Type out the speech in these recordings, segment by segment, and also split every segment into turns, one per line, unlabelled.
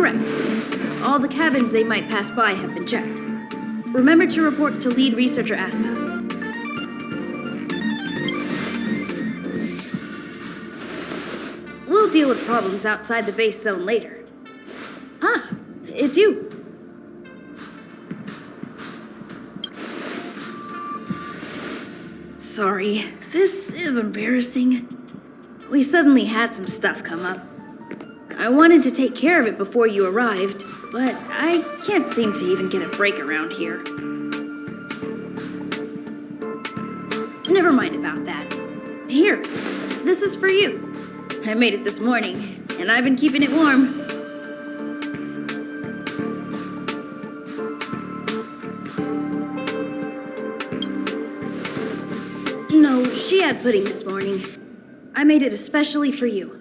Correct. All the cabins they might pass by have been checked. Remember to report to lead researcher Asta. We'll deal with problems outside the base zone later. Ah, it's you. Sorry, this is embarrassing. We suddenly had some stuff come up. I wanted to take care of it before you arrived, but I can't seem to even get a break around here. Never mind about that. Here, this is for you. I made it this morning, and I've been keeping it warm. No, she had pudding this morning. I made it especially for you.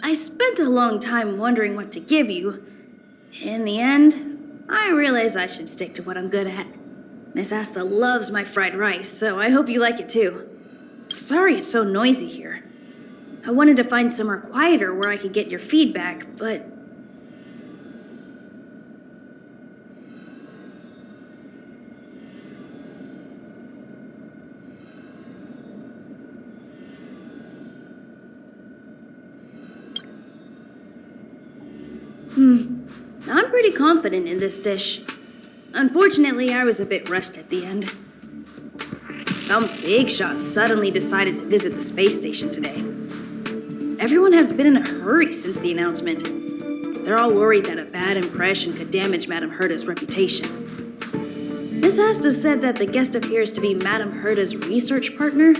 I spent a long time wondering what to give you. In the end, I realized I should stick to what I'm good at. Miss Asta loves my fried rice, so I hope you like it too. Sorry it's so noisy here. I wanted to find somewhere quieter where I could get your feedback, but... I'm pretty confident in this dish. Unfortunately, I was a bit rushed at the end. Some big shot suddenly decided to visit the space station today. Everyone has been in a hurry since the announcement. They're all worried that a bad impression could damage Madame Herta's reputation. Miss Asta said that the guest appears to be Madame Herta's research partner.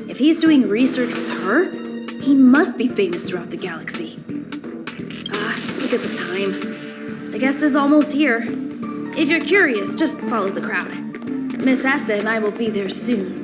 If he's doing research with her, he must be famous throughout the galaxy. Look at the time. The guest is almost here. If you're curious, just follow the crowd. Miss Asta and I will be there soon.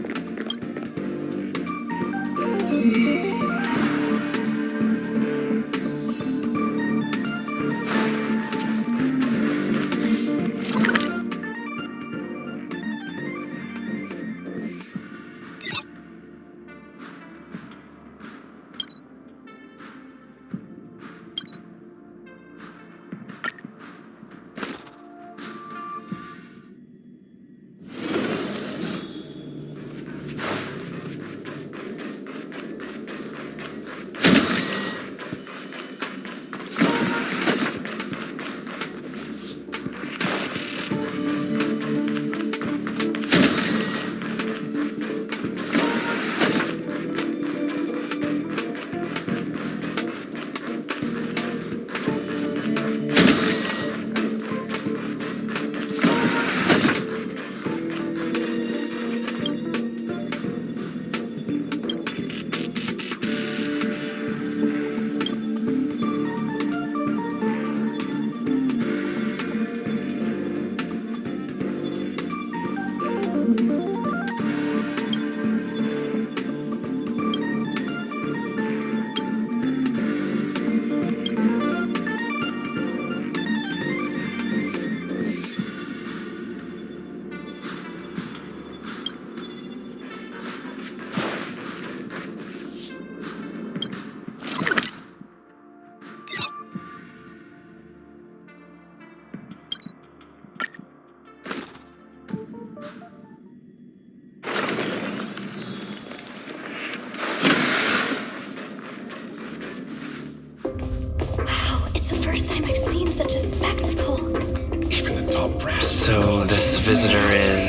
So this visitor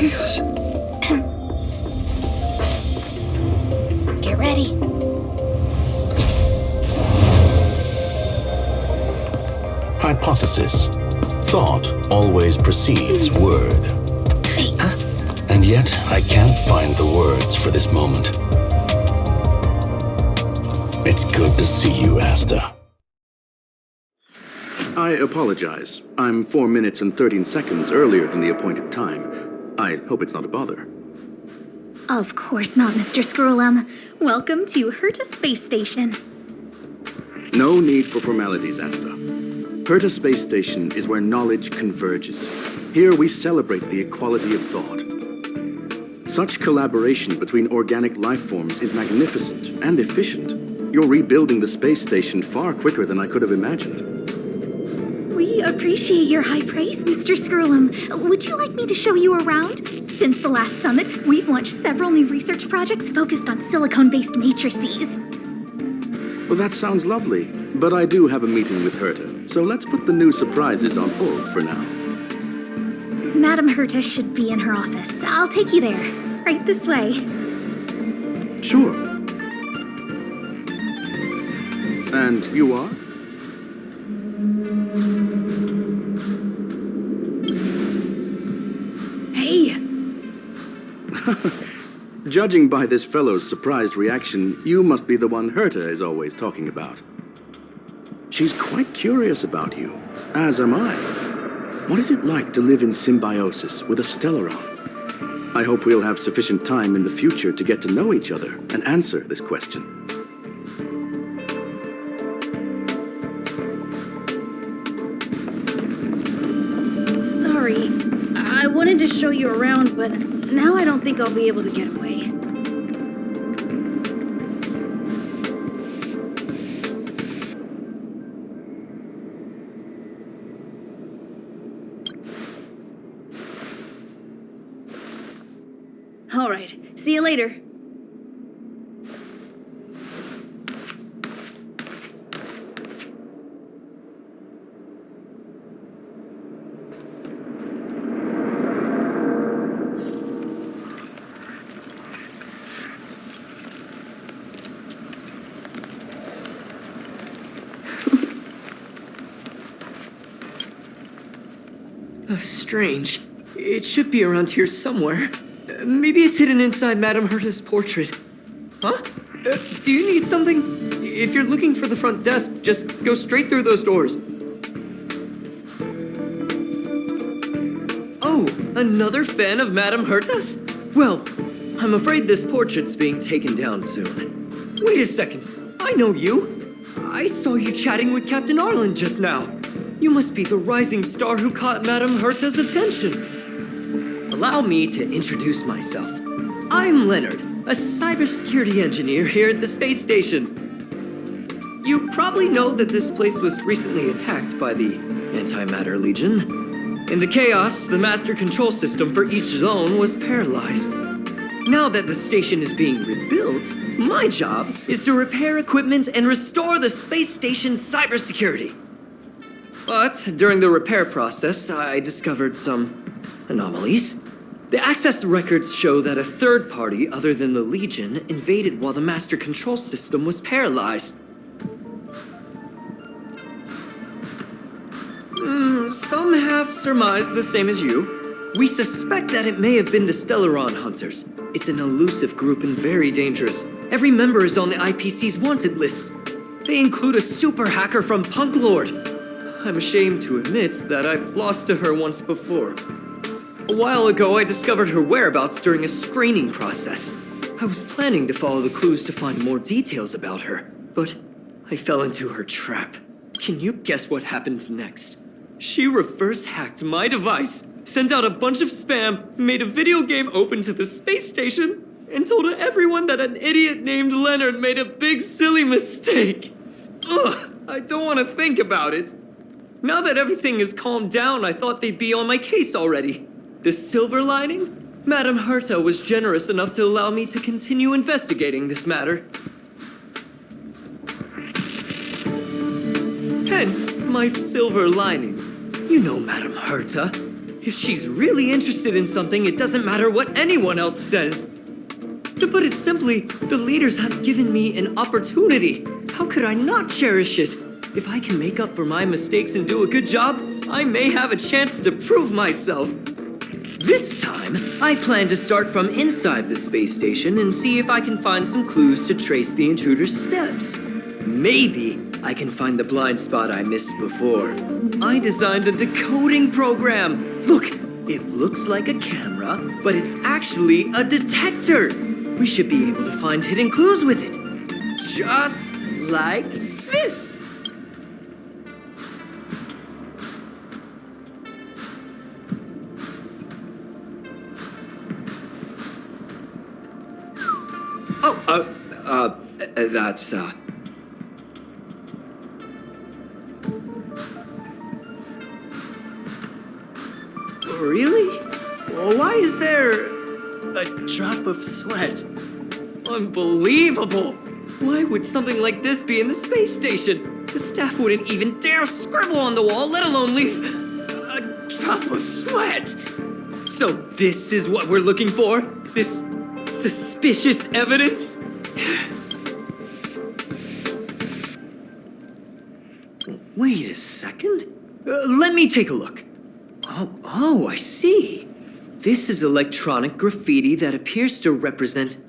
is...
Get ready.
Hypothesis. Thought always precedes word. And yet, I can't find the words for this moment. It's good to see you, Asta.
I apologize. I'm 4 minutes and 13 seconds earlier than the appointed time. I hope it's not a bother.
Of course not, Mr. Scrollum. Welcome to Herta Space Station.
No need for formalities, Asta. Herta Space Station is where knowledge converges. Here we celebrate the equality of thought. Such collaboration between organic life forms is magnificent and efficient. You're rebuilding the space station far quicker than I could have imagined.
We appreciate your high praise, Mr. Scrollum. Would you like me to show you around? Since the last summit, we've launched several new research projects focused on silicone-based matrices.
Well, that sounds lovely, but I do have a meeting with Herta, so let's put the new surprises on hold for now.
Madam Herta should be in her office. I'll take you there. Right this way.
Sure. And you are?
Hey!
Judging by this fellow's surprised reaction, you must be the one Herta is always talking about. She's quite curious about you, as am I. What is it like to live in symbiosis with a Stellaron? I hope we'll have sufficient time in the future to get to know each other and answer this question.
Sorry, I wanted to show you around, but now I don't think I'll be able to get away. All right, see you later.
Strange. It should be around here somewhere. Maybe it's hidden inside Madame Herta's portrait. Huh? Do you need something? If you're looking for the front desk, just go straight through those doors. Oh, another fan of Madame Herta's? Well, I'm afraid this portrait's being taken down soon. Wait a second. I know you. I saw you chatting with Captain Arlen just now. You must be the rising star who caught Madame Herta's attention. Allow me to introduce myself. I'm Leonard, a cybersecurity engineer here at the space station. You probably know that this place was recently attacked by the Antimatter Legion. In the chaos, the master control system for each zone was paralyzed. Now that the station is being rebuilt, my job is to repair equipment and restore the space station's cybersecurity. But during the repair process, I discovered some anomalies. The access records show that a third party other than the Legion invaded while the master control system was paralyzed. Some have surmised the same as you. We suspect that it may have been the Stellaron Hunters. It's an elusive group and very dangerous. Every member is on the IPC's wanted list. They include a super hacker from Punk Lord. I'm ashamed to admit that I've lost to her once before. A while ago, I discovered her whereabouts during a screening process. I was planning to follow the clues to find more details about her, but I fell into her trap. Can you guess what happened next? She reverse hacked my device, sent out a bunch of spam, made a video game open to the space station, and told everyone that an idiot named Leonard made a big silly mistake. Ugh, I don't want to think about it. Now that everything is calmed down, I thought they'd be on my case already. The silver lining? Madame Herta was generous enough to allow me to continue investigating this matter. Hence, my silver lining. You know Madame Herta. If she's really interested in something, it doesn't matter what anyone else says. To put it simply, the leaders have given me an opportunity. How could I not cherish it? If I can make up for my mistakes and do a good job, I may have a chance to prove myself. This time, I plan to start from inside the space station and see if I can find some clues to trace the intruder's steps. Maybe I can find the blind spot I missed before. I designed a decoding program. Look, it looks like a camera, but it's actually a detector. We should be able to find hidden clues with it. Just like this. that's. Really? Well, why is there a drop of sweat? Unbelievable! Why would something like this be in the space station? The staff wouldn't even dare scribble on the wall, let alone leave a drop of sweat. So this is what we're looking for? This suspicious evidence? Wait a second. Let me take a look. Oh, I see. This is electronic graffiti that appears to represent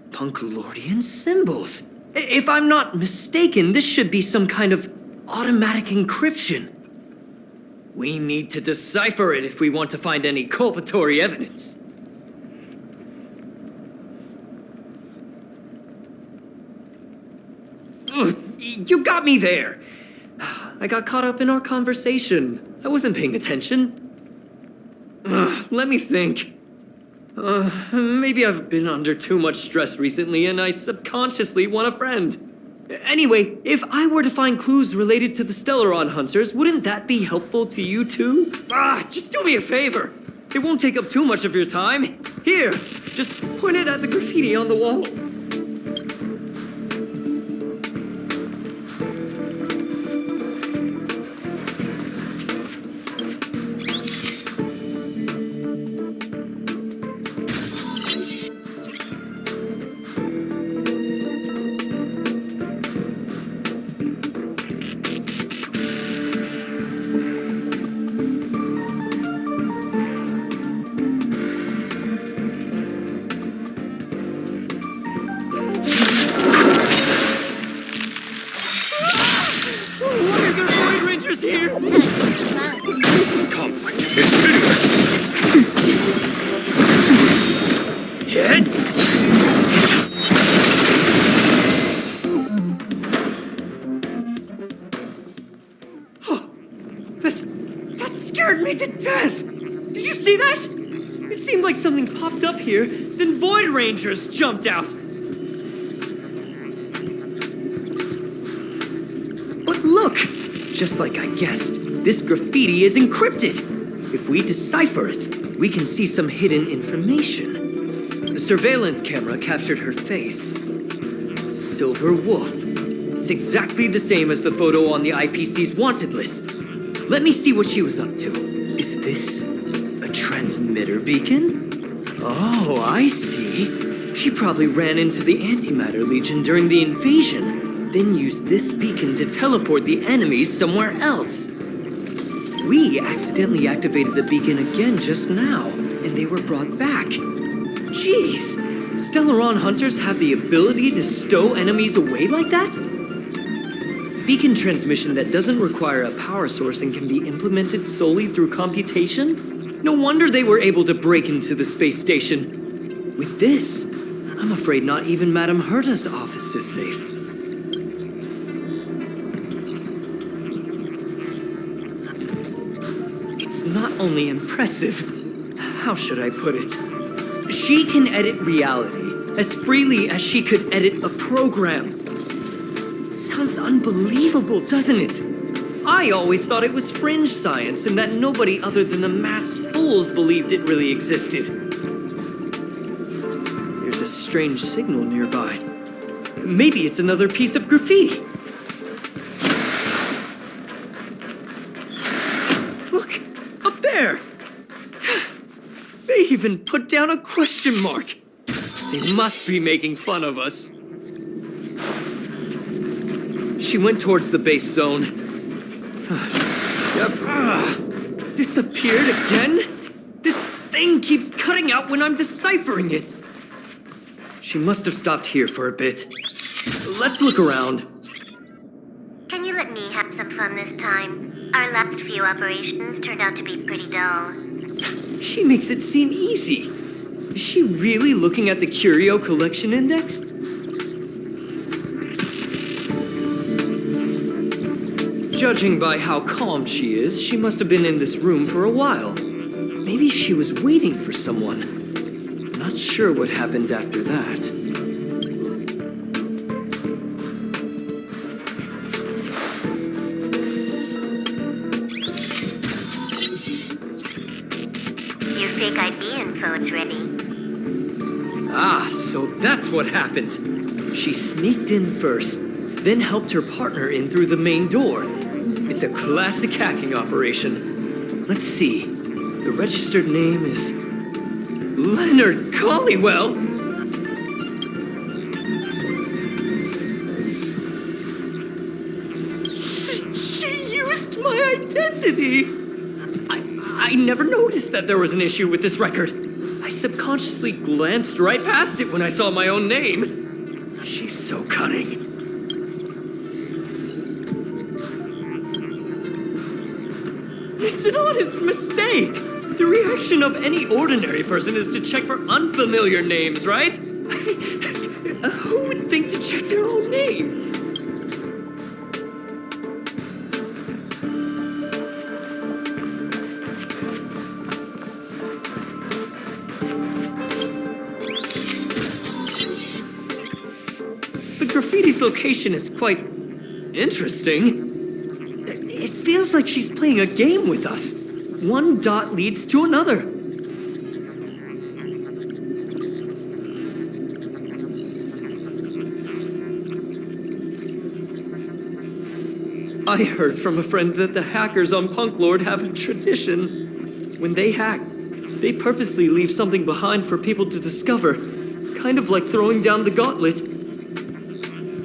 Punkalordian symbols. If I'm not mistaken, this should be some kind of automatic encryption. We need to decipher it if we want to find any culpatory evidence. Ugh, you got me there. I got caught up in our conversation. I wasn't paying attention. Let me think. Maybe I've been under too much stress recently and I subconsciously want a friend. Anyway, if I were to find clues related to the Stellaron Hunters, wouldn't that be helpful to you too? Just do me a favor. It won't take up too much of your time. Here, just point it at the graffiti on the wall. Here.
Conflict is pitiless.
Hit. That scared me to death. Did you see that? It seemed like something popped up here, then Void Rangers jumped out. But look! Just like I guessed, this graffiti is encrypted. If we decipher it, we can see some hidden information. The surveillance camera captured her face. Silver Wolf. It's exactly the same as the photo on the IPC's wanted list. Let me see what she was up to. Is this a transmitter beacon? Oh, I see. She probably ran into the Antimatter Legion during the invasion. Then use this beacon to teleport the enemies somewhere else. We accidentally activated the beacon again just now, and they were brought back. Jeez, Stellaron Hunters have the ability to stow enemies away like that? Beacon transmission that doesn't require a power source and can be implemented solely through computation? No wonder they were able to break into the space station. With this, I'm afraid not even Madame Herta's office is safe. Not only impressive, how should I put it? She can edit reality as freely as she could edit a program. Sounds unbelievable, doesn't it? I always thought it was fringe science and that nobody other than the masked fools believed it really existed. There's a strange signal nearby. Maybe it's another piece of graffiti. They even put down a question mark. They must be making fun of us. She went towards the base zone. Disappeared again? This thing keeps cutting out when I'm deciphering it. She must have stopped here for a bit. Let's look around.
Can you let me have some fun this time? Our last few operations turned out to be pretty dull.
She makes it seem easy. Is she really looking at the Curio Collection Index? Judging by how calm she is, she must have been in this room for a while. Maybe she was waiting for someone. Not sure what happened after that.
fake ID info is ready.
Ah, so that's what happened. She sneaked in first, then helped her partner in through the main door. It's a classic hacking operation. Let's see. The registered name is Leonard Collywell. She used my identity. I never noticed that there was an issue with this record. I subconsciously glanced right past it when I saw my own name. She's so cunning. It's an honest mistake. The reaction of any ordinary person is to check for unfamiliar names, right? Who would think to check their own name? The graffiti's location is quite interesting. It feels like she's playing a game with us. One dot leads to another. I heard from a friend that the hackers on Punk Lord have a tradition. When they hack, they purposely leave something behind for people to discover, kind of like throwing down the gauntlet.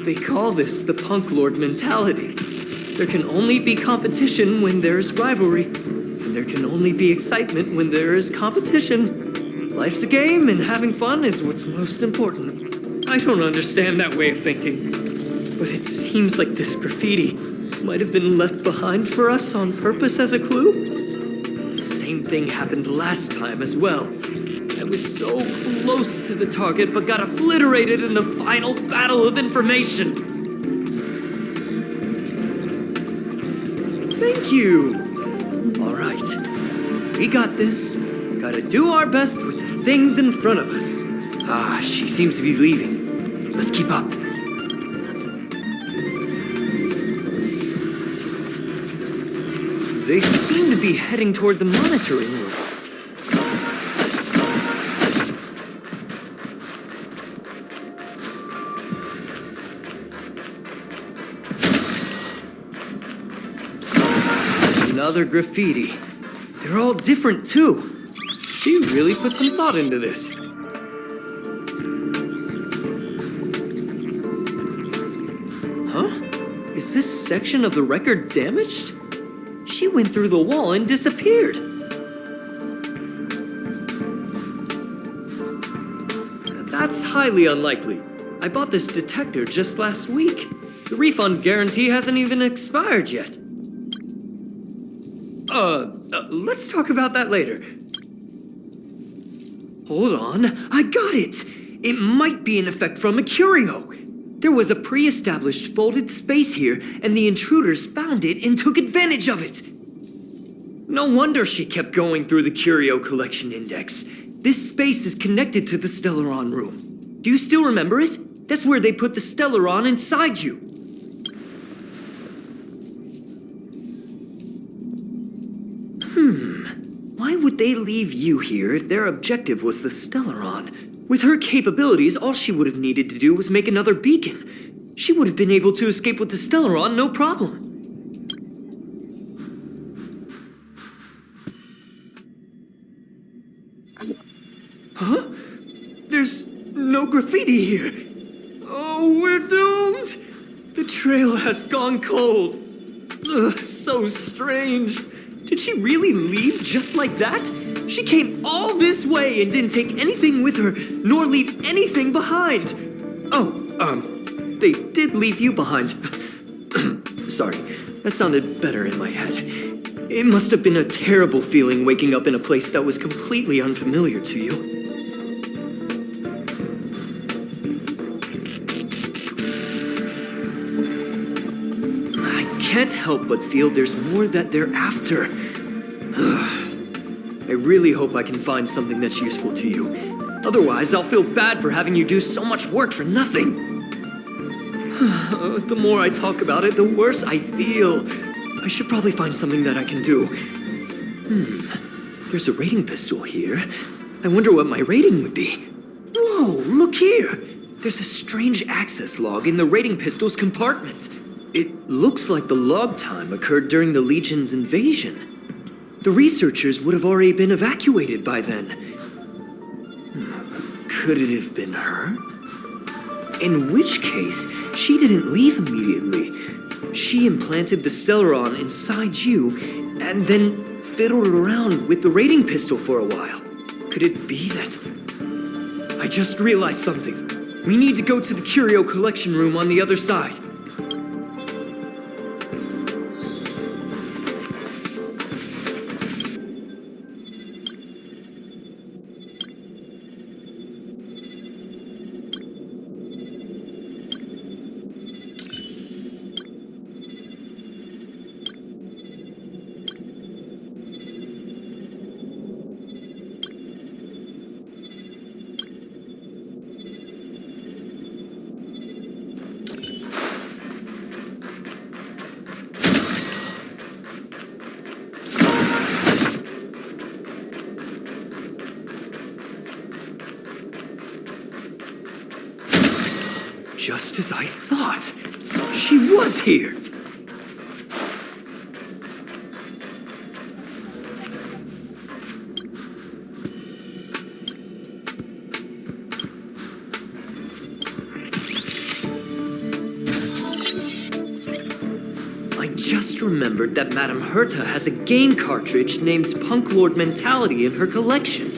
They call this the Punk Lord mentality. There can only be competition when there's rivalry, and there can only be excitement when there is competition. Life's a game, and having fun is what's most important. I don't understand that way of thinking, but it seems like this graffiti might have been left behind for us on purpose as a clue. The same thing happened last time as well. I was so close to the target, but got obliterated in the final battle of information. Thank you. All right. We got this. Gotta do our best with the things in front of us. Ah, she seems to be leaving. Let's keep up. They seem to be heading toward the monitoring room. Another graffiti. They're all different too. She really put some thought into this. Huh? Is this section of the record damaged? She went through the wall and disappeared. That's highly unlikely. I bought this detector just last week. The refund guarantee hasn't even expired yet. Let's talk about that later. Hold on, I got it! It might be an effect from a curio. There was a pre-established folded space here, and the intruders found it and took advantage of it. No wonder she kept going through the curio collection index. This space is connected to the Stellaron room. Do you still remember it? That's where they put the Stellaron inside you. Why would they leave you here if their objective was the Stellaron? With her capabilities, all she would have needed to do was make another beacon. She would have been able to escape with the Stellaron, no problem. Huh? There's no graffiti here. Oh, we're doomed! The trail has gone cold. Ugh, so strange. Did she really leave just like that? She came all this way and didn't take anything with her, nor leave anything behind. Oh, they did leave you behind. Sorry, that sounded better in my head. It must have been a terrible feeling waking up in a place that was completely unfamiliar to you. I can't help but feel there's more that they're after. I really hope I can find something that's useful to you. Otherwise, I'll feel bad for having you do so much work for nothing. The more I talk about it, the worse I feel. I should probably find something that I can do. There's a rating pistol here. I wonder what my rating would be. Whoa, look here! There's a strange access log in the rating pistol's compartment. It looks like the log time occurred during the Legion's invasion. The researchers would have already been evacuated by then. Could it have been her? In which case, she didn't leave immediately. She implanted the Stellaron inside you, and then fiddled around with the rating pistol for a while. Could it be that... I just realized something. We need to go to the curio collection room on the other side. Just as I thought. She was here. I just remembered that Madame Herta has a game cartridge named Punk Lord Mentality in her collection.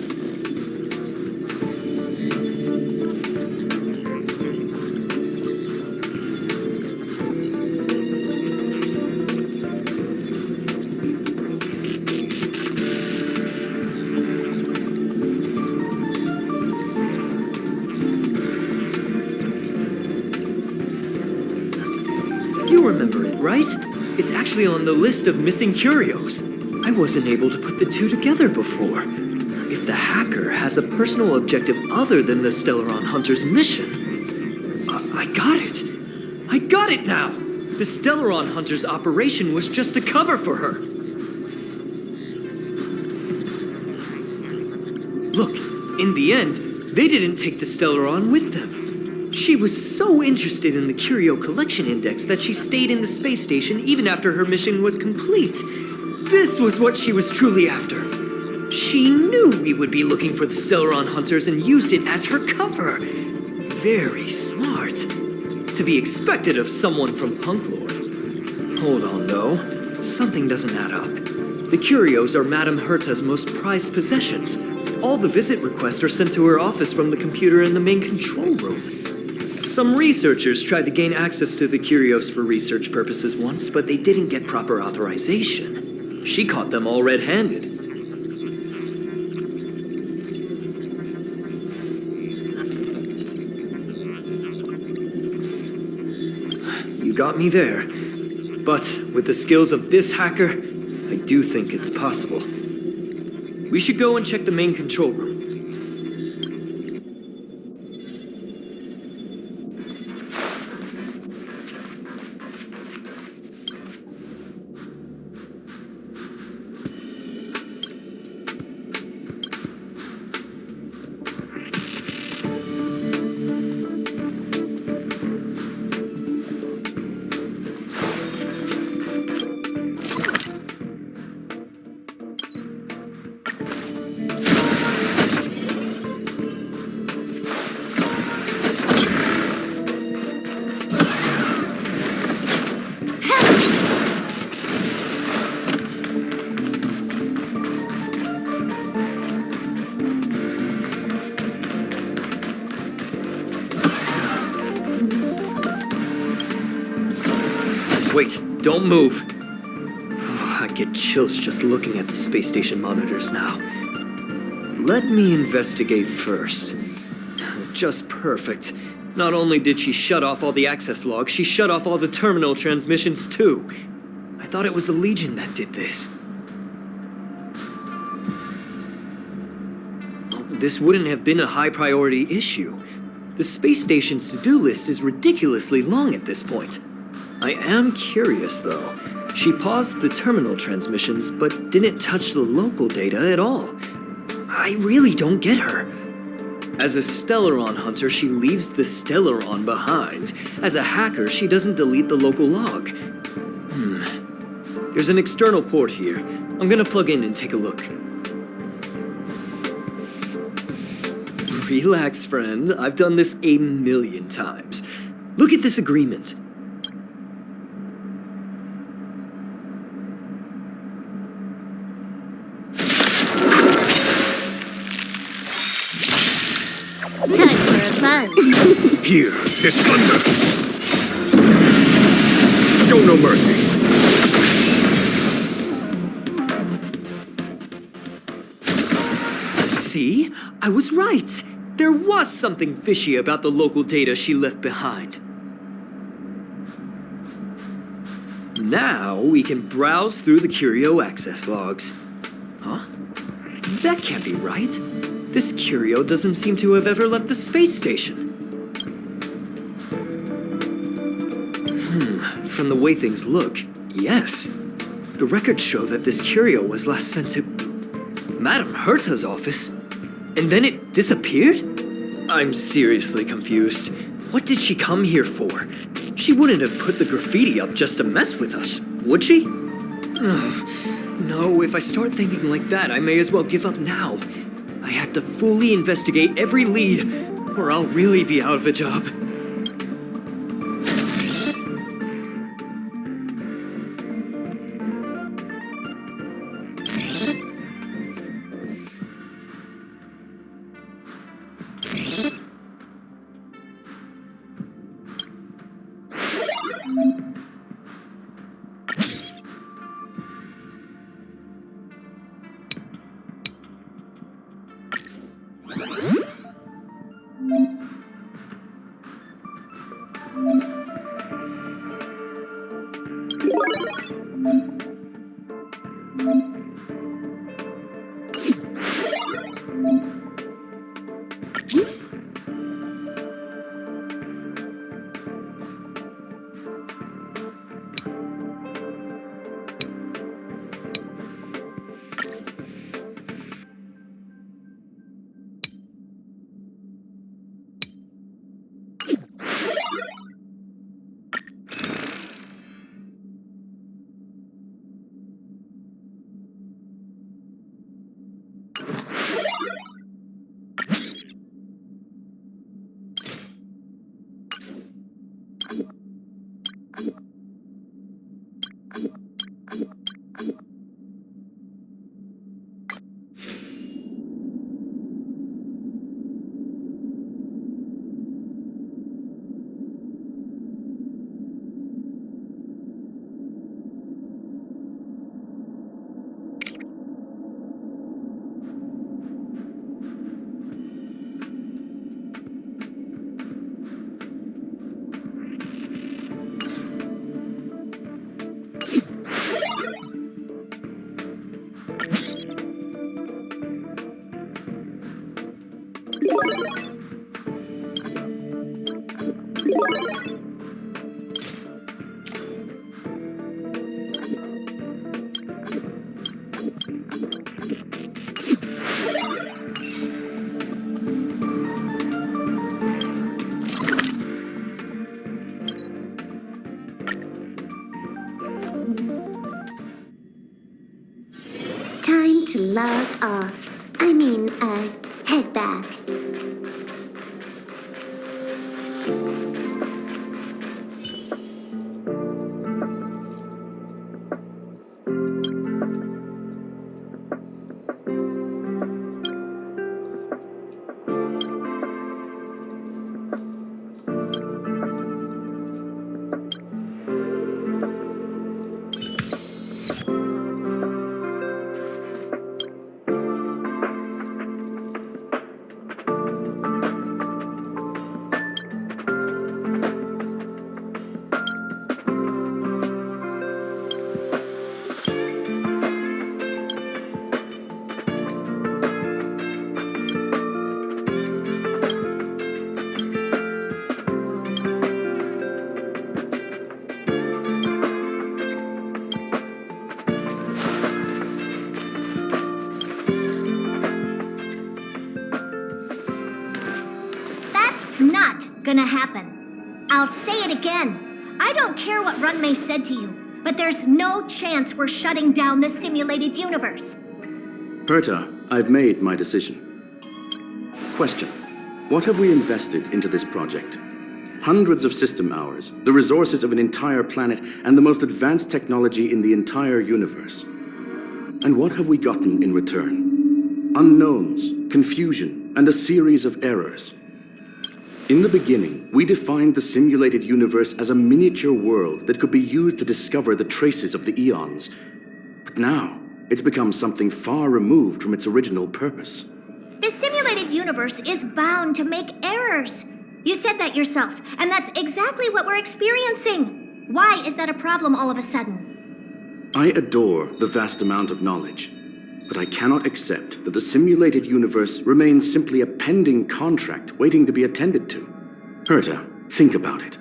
You remember it, right? It's actually on the list of missing curios. I wasn't able to put the two together before. If the hacker has a personal objective other than the Stellaron Hunter's mission... I got it! I got it now! The Stellaron Hunter's operation was just a cover for her. Look, in the end, they didn't take the Stellaron with them. She was so interested in the Curio Collection Index that she stayed in the space station even after her mission was complete. This was what she was truly after. She knew we would be looking for the Stellaron Hunters and used it as her cover. Very smart. To be expected of someone from Punk Lord. Hold on, though. Something doesn't add up. The curios are Madame Herta's most prized possessions. All the visit requests are sent to her office from the computer in the main control room. Some researchers tried to gain access to the curios for research purposes once, but they didn't get proper authorization. She caught them all red-handed. You got me there. But with the skills of this hacker, I do think it's possible. We should go and check the main control room. Wait, don't move. I get chills just looking at the space station monitors now. Let me investigate first. Just perfect. Not only did she shut off all the access logs, she shut off all the terminal transmissions too. I thought it was the Legion that did this. This wouldn't have been a high priority issue. The space station's to-do list is ridiculously long at this point. I am curious, though. She paused the terminal transmissions, but didn't touch the local data at all. I really don't get her. As a Stellaron hunter, she leaves the Stellaron behind. As a hacker, she doesn't delete the local log. There's an external port here. I'm gonna plug in and take a look. Relax, friend. I've done this 1,000,000 times. Look at this agreement.
Time for a fun.
Here, this thunder! Show no mercy.
See? I was right. There was something fishy about the local data she left behind. Now we can browse through the Curio access logs. Huh? That can't be right. This Curio doesn't seem to have ever left the space station. From the way things look, yes. The records show that this Curio was last sent to Madame Herta's office, and then it disappeared? I'm seriously confused. What did she come here for? She wouldn't have put the graffiti up just to mess with us, would she? No, if I start thinking like that, I may as well give up now. I have to fully investigate every lead, or I'll really be out of a job.
Time to log off. Head back.
gonna happen. I'll say it again. I don't care what Runmei said to you, but there's no chance we're shutting down the simulated universe.
Herta, I've made my decision. Question. What have we invested into this project? Hundreds of system hours, the resources of an entire planet, and the most advanced technology in the entire universe. And what have we gotten in return? Unknowns, confusion, and a series of errors. In the beginning, we defined the simulated universe as a miniature world that could be used to discover the traces of the eons. But now, it's become something far removed from its original purpose.
The simulated universe is bound to make errors. You said that yourself, and that's exactly what we're experiencing. Why is that a problem all of a sudden?
I adore the vast amount of knowledge, but I cannot accept that the simulated universe remains simply a pending contract waiting to be attended to. Herta, think about it.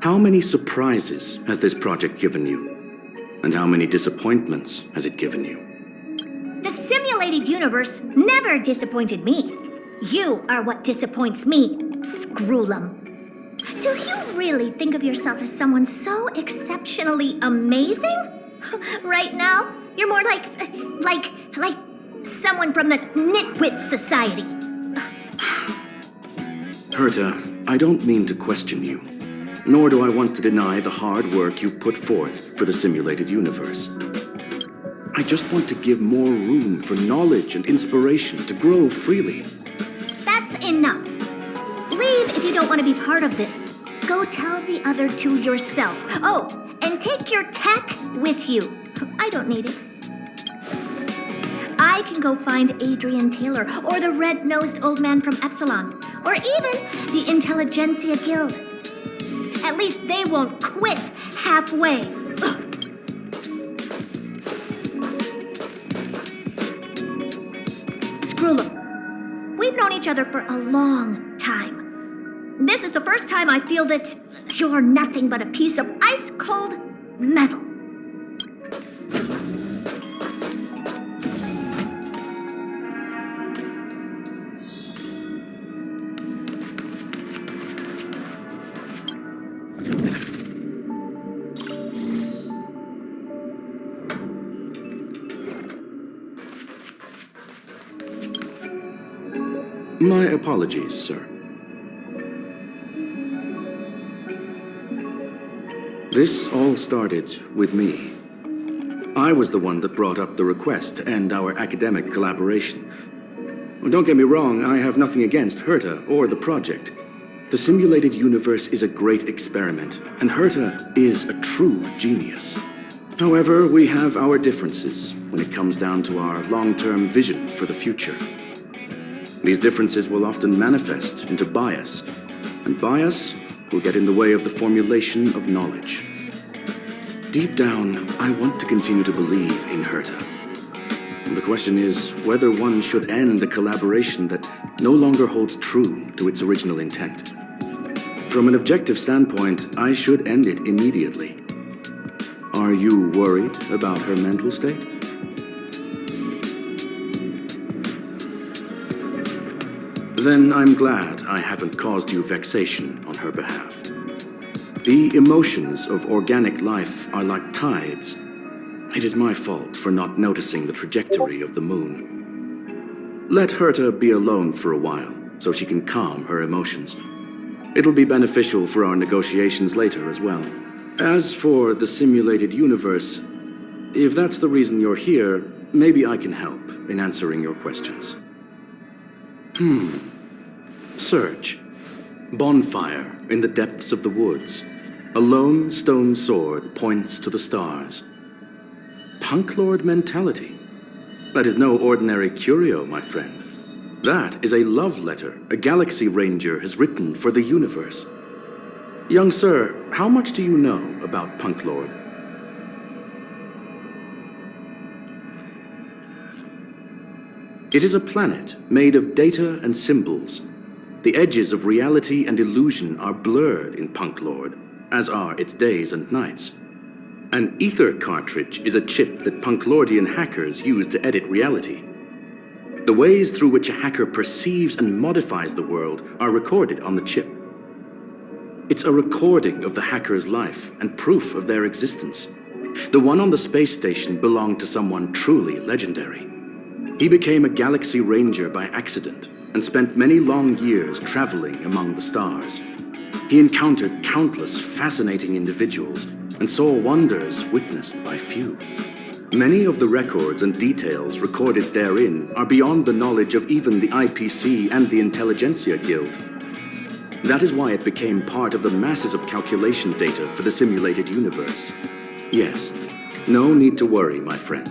How many surprises has this project given you? And how many disappointments has it given you?
The simulated universe never disappointed me. You are what disappoints me, Scroolum. Do you really think of yourself as someone so exceptionally amazing? Right now, you're more like someone from the Nitwit Society.
Herta, I don't mean to question you, nor do I want to deny the hard work you've put forth for the simulated universe. I just want to give more room for knowledge and inspiration to grow freely.
That's enough. Leave if you don't want to be part of this. Go tell the other two yourself. Oh, and take your tech with you. I don't need it. I can go find Adrian Taylor, or the red-nosed old man from Epsilon, or even the Intelligentsia Guild. At least they won't quit halfway. Ugh. Scroolum, we've known each other for a long time. This is the first time I feel that you're nothing but a piece of ice-cold metal.
My apologies, sir. This all started with me. I was the one that brought up the request to end our academic collaboration. Don't get me wrong, I have nothing against Herta or the project. The simulated universe is a great experiment, and Herta is a true genius. However, we have our differences when it comes down to our long-term vision for the future. These differences will often manifest into bias, and bias will get in the way of the formulation of knowledge. Deep down, I want to continue to believe in Herta. The question is whether one should end a collaboration that no longer holds true to its original intent. From an objective standpoint, I should end it immediately. Are you worried about her mental state? Then I'm glad I haven't caused you vexation on her behalf. The emotions of organic life are like tides. It is my fault for not noticing the trajectory of the moon. Let Herta be alone for a while, so she can calm her emotions. It'll be beneficial for our negotiations later as well. As for the simulated universe, if that's the reason you're here, maybe I can help in answering your questions. Search. Bonfire in the depths of the woods. A lone stone sword points to the stars. Punk Lord mentality. That is no ordinary curio, my friend. That is a love letter a Galaxy Ranger has written for the universe. Young sir, how much do you know about Punk Lord? It is a planet made of data and symbols. The edges of reality and illusion are blurred in Punk Lord, as are its days and nights. An ether cartridge is a chip that Punklordian hackers use to edit reality. The ways through which a hacker perceives and modifies the world are recorded on the chip. It's a recording of the hacker's life and proof of their existence. The one on the space station belonged to someone truly legendary. He became a Galaxy Ranger by accident and spent many long years traveling among the stars. He encountered countless fascinating individuals and saw wonders witnessed by few. Many of the records and details recorded therein are beyond the knowledge of even the IPC and the Intelligentsia Guild. That is why it became part of the masses of calculation data for the simulated universe. Yes, no need to worry, my friend.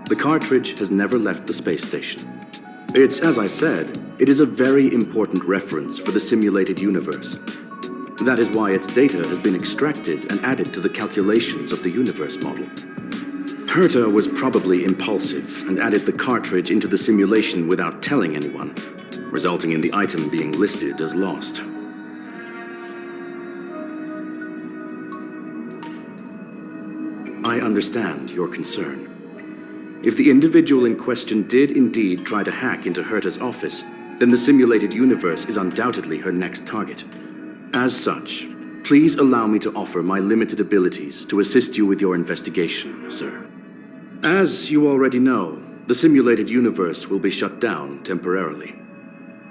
The cartridge has never left the space station. It's, as I said, it is a very important reference for the simulated universe. That is why its data has been extracted and added to the calculations of the universe model. Herta was probably impulsive and added the cartridge into the simulation without telling anyone, resulting in the item being listed as lost. I understand your concern. If the individual in question did indeed try to hack into Herta's office, then the simulated universe is undoubtedly her next target. As such, please allow me to offer my limited abilities to assist you with your investigation, sir. As you already know, the simulated universe will be shut down temporarily.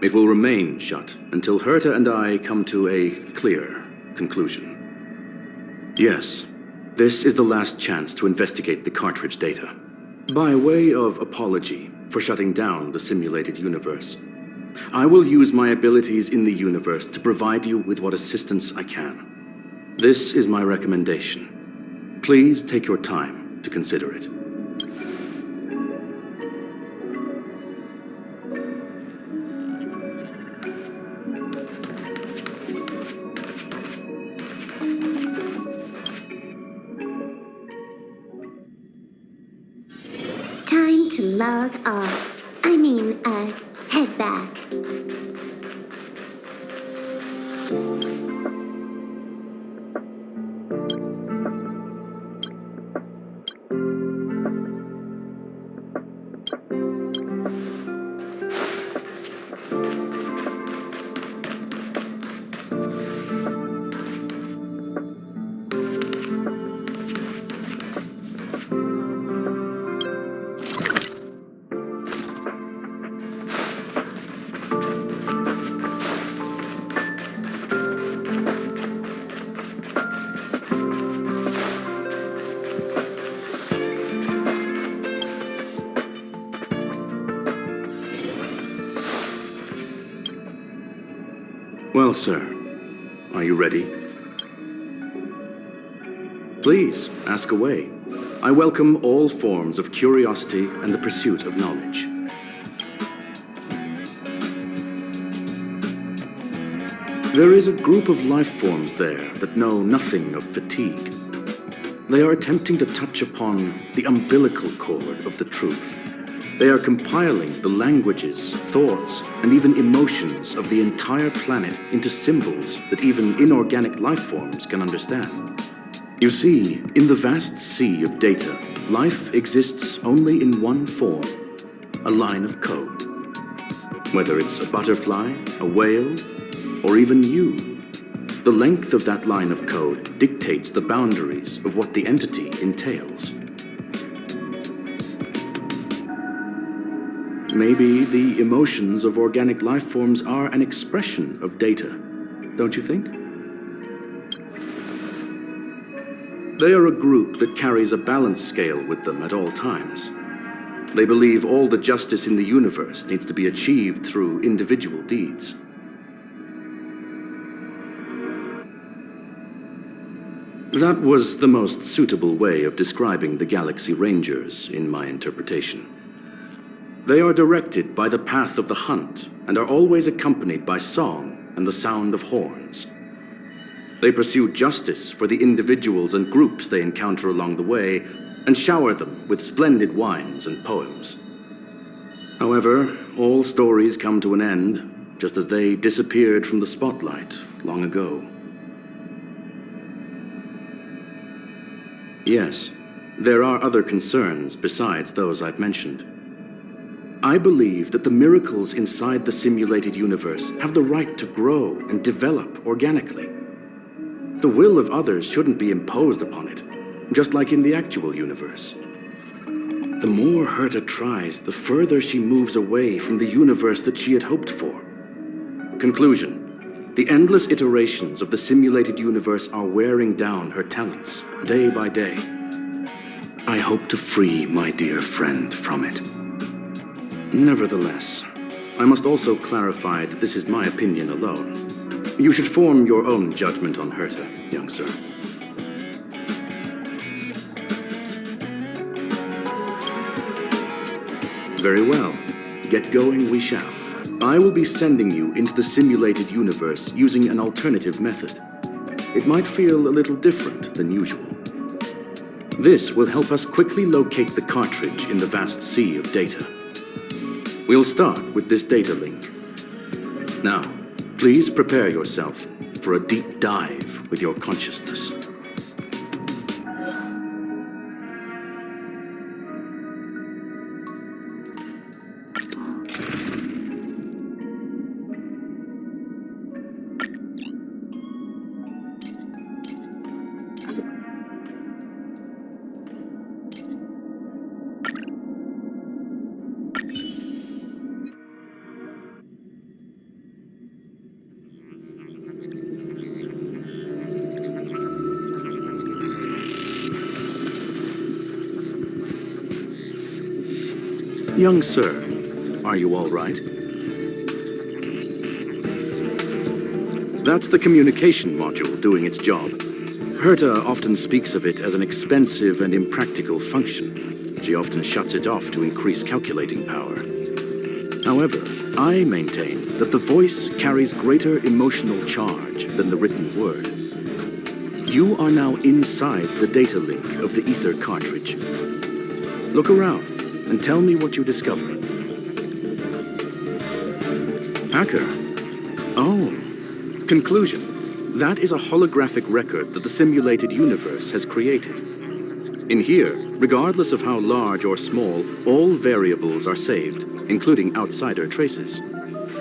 It will remain shut until Herta and I come to a clear conclusion. Yes, this is the last chance to investigate the cartridge data. By way of apology for shutting down the simulated universe, I will use my abilities in the universe to provide you with what assistance I can. This is my recommendation. Please take your time to consider it.
Time to log off. Head back.
Well, sir, are you ready? Please, ask away. I welcome all forms of curiosity and the pursuit of knowledge. There is a group of life forms there that know nothing of fatigue. They are attempting to touch upon the umbilical cord of the truth. They are compiling the languages, thoughts, and even emotions of the entire planet into symbols that even inorganic life forms can understand. You see, in the vast sea of data, life exists only in one form, a line of code. Whether it's a butterfly, a whale, or even you, the length of that line of code dictates the boundaries of what the entity entails. Maybe the emotions of organic life forms are an expression of data, don't you think? They are a group that carries a balance scale with them at all times. They believe all the justice in the universe needs to be achieved through individual deeds. That was the most suitable way of describing the Galaxy Rangers, in my interpretation. They are directed by the path of the hunt and are always accompanied by song and the sound of horns. They pursue justice for the individuals and groups they encounter along the way and shower them with splendid wines and poems. However, all stories come to an end, just as they disappeared from the spotlight long ago. Yes, there are other concerns besides those I've mentioned. I believe that the miracles inside the simulated universe have the right to grow and develop organically. The will of others shouldn't be imposed upon it, just like in the actual universe. The more Herta tries, the further she moves away from the universe that she had hoped for. Conclusion: the endless iterations of the simulated universe are wearing down her talents, day by day. I hope to free my dear friend from it. Nevertheless, I must also clarify that this is my opinion alone. You should form your own judgment on Herta, young sir. Very well. Get going we shall. I will be sending you into the simulated universe using an alternative method. It might feel a little different than usual. This will help us quickly locate the cartridge in the vast sea of data. We'll start with this data link. Now, please prepare yourself for a deep dive with your consciousness. Young sir, are you all right? That's the communication module doing its job. Herta often speaks of it as an expensive and impractical function. She often shuts it off to increase calculating power. However, I maintain that the voice carries greater emotional charge than the written word. You are now inside the data link of the ether cartridge. Look around and tell me what you discover. Hacker. Oh. Conclusion. That is a holographic record that the simulated universe has created. In here, regardless of how large or small, all variables are saved, including outsider traces.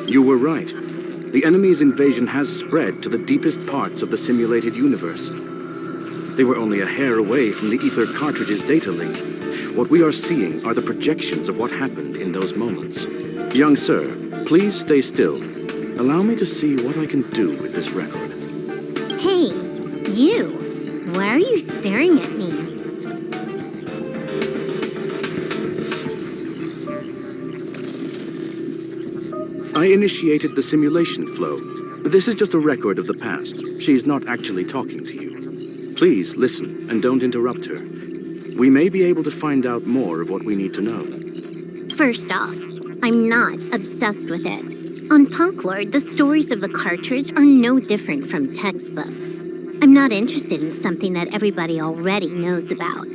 You were right. The enemy's invasion has spread to the deepest parts of the simulated universe. They were only a hair away from the ether cartridge's data link. What we are seeing are the projections of what happened in those moments. Young sir, please stay still. Allow me to see what I can do with this record.
Hey, you. Why are you staring at me?
I initiated the simulation flow. This is just a record of the past. She's not actually talking to you. Please listen and don't interrupt her. We may be able to find out more of what we need to know.
First off, I'm not obsessed with it. On Punklord, the stories of the cartridge are no different from textbooks. I'm not interested in something that everybody already knows about.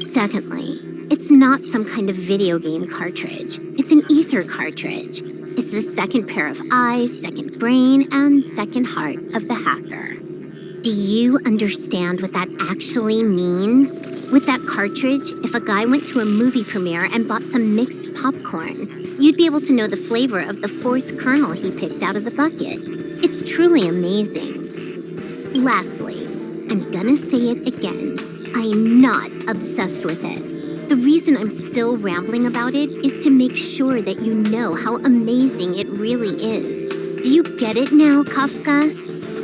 Secondly, it's not some kind of video game cartridge. It's an ether cartridge. It's the second pair of eyes, second brain, and second heart of the hacker. Do you understand what that actually means? With that cartridge, if a guy went to a movie premiere and bought some mixed popcorn, you'd be able to know the flavor of the fourth kernel he picked out of the bucket. It's truly amazing. Lastly, I'm gonna say it again. I am not obsessed with it. The reason I'm still rambling about it is to make sure that you know how amazing it really is. Do you get it now, Kafka?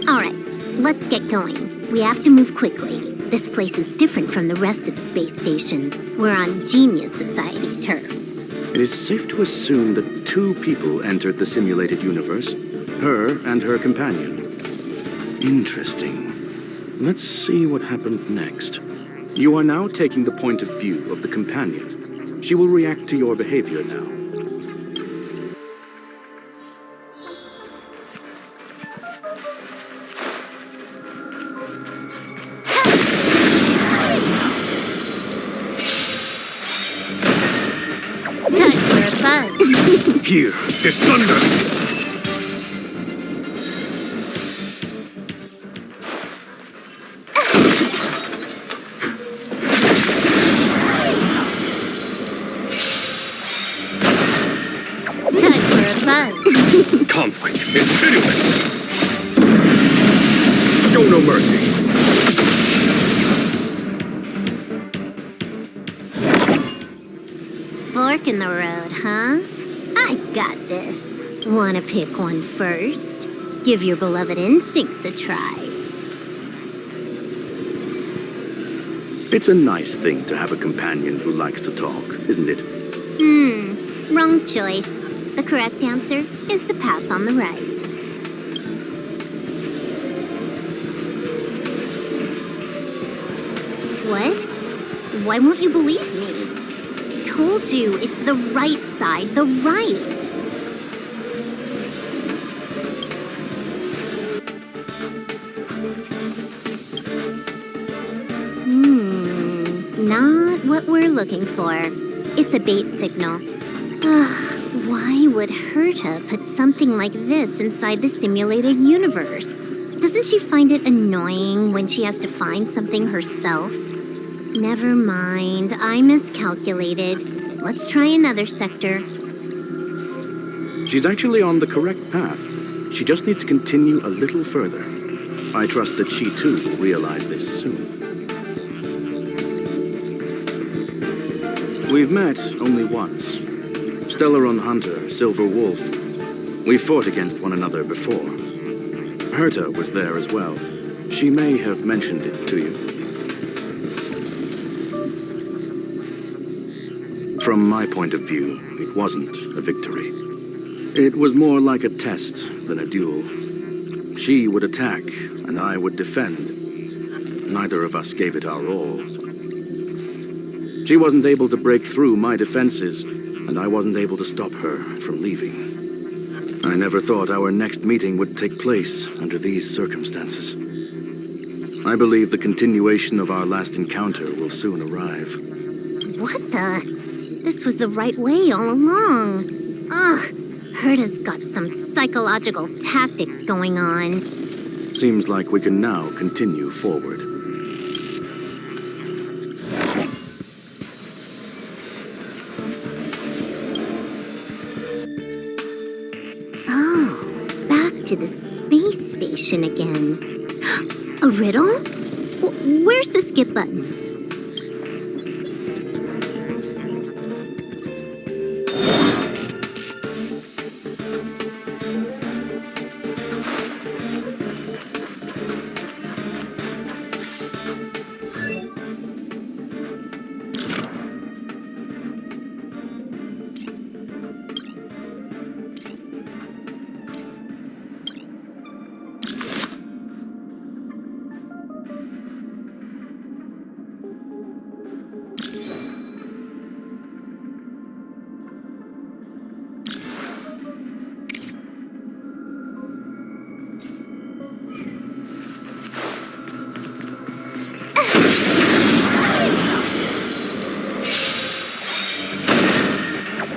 All right, let's get going. We have to move quickly. This place is different from the rest of the space station. We're on Genius Society turf.
It is safe to assume that two people entered the simulated universe, her and her companion. Interesting. Let's see what happened next. You are now taking the point of view of the companion. She will react to your behavior now.
Time for a fun.
Here is thunder!
Time for a fun.
Conflict is pitiless! Show no mercy.
Fork in the road, huh? I got this. Wanna pick one first? Give your beloved instincts a try.
It's a nice thing to have a companion who likes to talk, isn't it?
Wrong choice. The correct answer is the path on the right. What? Why won't you believe me? Told you, it's the right side, the right. Not what we're looking for. It's a bait signal. Ugh, why would Herta put something like this inside the simulated universe? Doesn't she find it annoying when she has to find something herself? Never mind, I miscalculated. Let's try another sector.
She's actually on the correct path. She just needs to continue a little further. I trust that she too will realize this soon. We've met only once. Stellaron Hunter, Silver Wolf. We fought against one another before. Herta was there as well. She may have mentioned it to you. From my point of view, it wasn't a victory. It was more like a test than a duel. She would attack, and I would defend. Neither of us gave it our all. She wasn't able to break through my defenses, and I wasn't able to stop her from leaving. I never thought our next meeting would take place under these circumstances. I believe the continuation of our last encounter will soon arrive.
What the? This was the right way all along. Ugh, Herta's got some psychological tactics going on.
Seems like we can now continue forward.
Oh, back to the space station again. A riddle? Where's the skip button?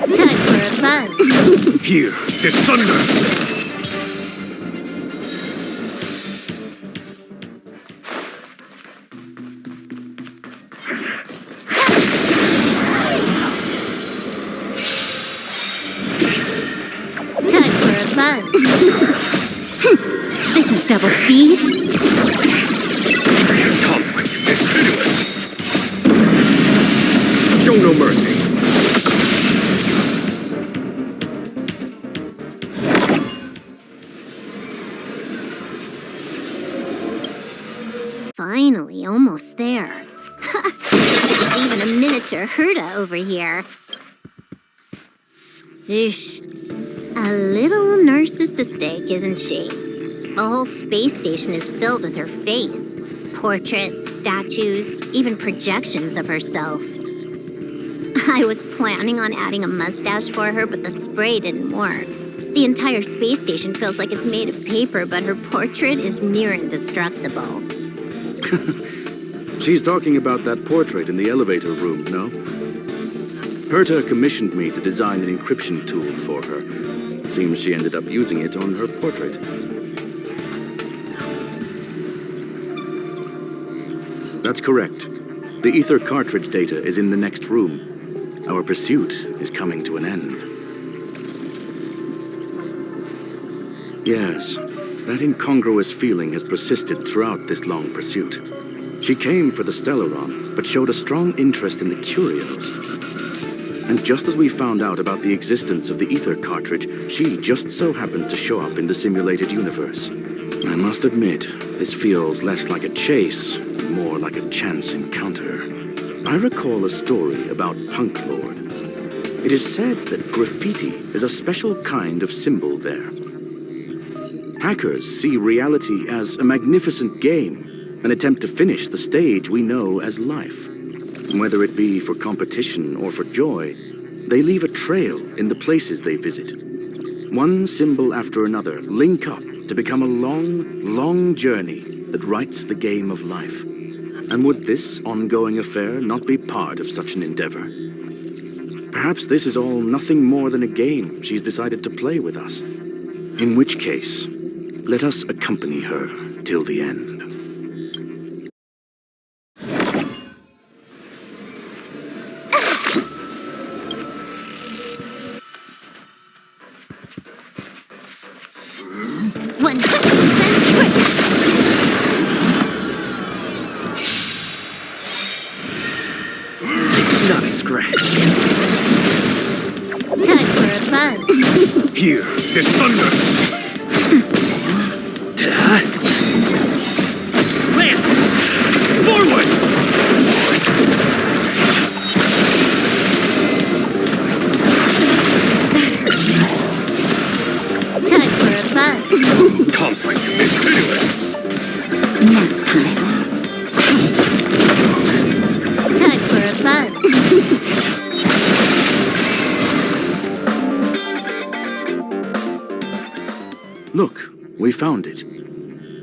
Time for a fun.
Here is thunder!
Time for a fun. This is double speed.
Conflict is pitiless! Show no mercy!
Finally, almost there. Even a miniature Herta over here. Eesh. A little narcissistic, isn't she? The whole space station is filled with her face. Portraits, statues, even projections of herself. I was planning on adding a mustache for her, but the spray didn't work. The entire space station feels like it's made of paper, but her portrait is near indestructible.
She's talking about that portrait in the elevator room, no? Herta commissioned me to design an encryption tool for her. Seems she ended up using it on her portrait. That's correct. The ether cartridge data is in the next room. Our pursuit is coming to an end. Yes, That incongruous feeling has persisted throughout this long pursuit. She came for the Stellaron, but showed a strong interest in the curios. And just as we found out about the existence of the ether cartridge, she just so happened to show up in the simulated universe. I must admit, this feels less like a chase, and more like a chance encounter. I recall a story about Punk Lord. It is said that graffiti is a special kind of symbol there. Hackers see reality as a magnificent game, an attempt to finish the stage we know as life. Whether it be for competition or for joy, they leave a trail in the places they visit. One symbol after another link up to become a long, long journey that writes the game of life. And would this ongoing affair not be part of such an endeavor? Perhaps this is all nothing more than a game she's decided to play with us. In which case, let us accompany her till the end.
Not a scratch.
Time for a fun.
Here, there's thunder!
Land! Forward!
Time for a fun.
Conflict is pitiless!
Nap time. Time for a fun.
Look, we found it.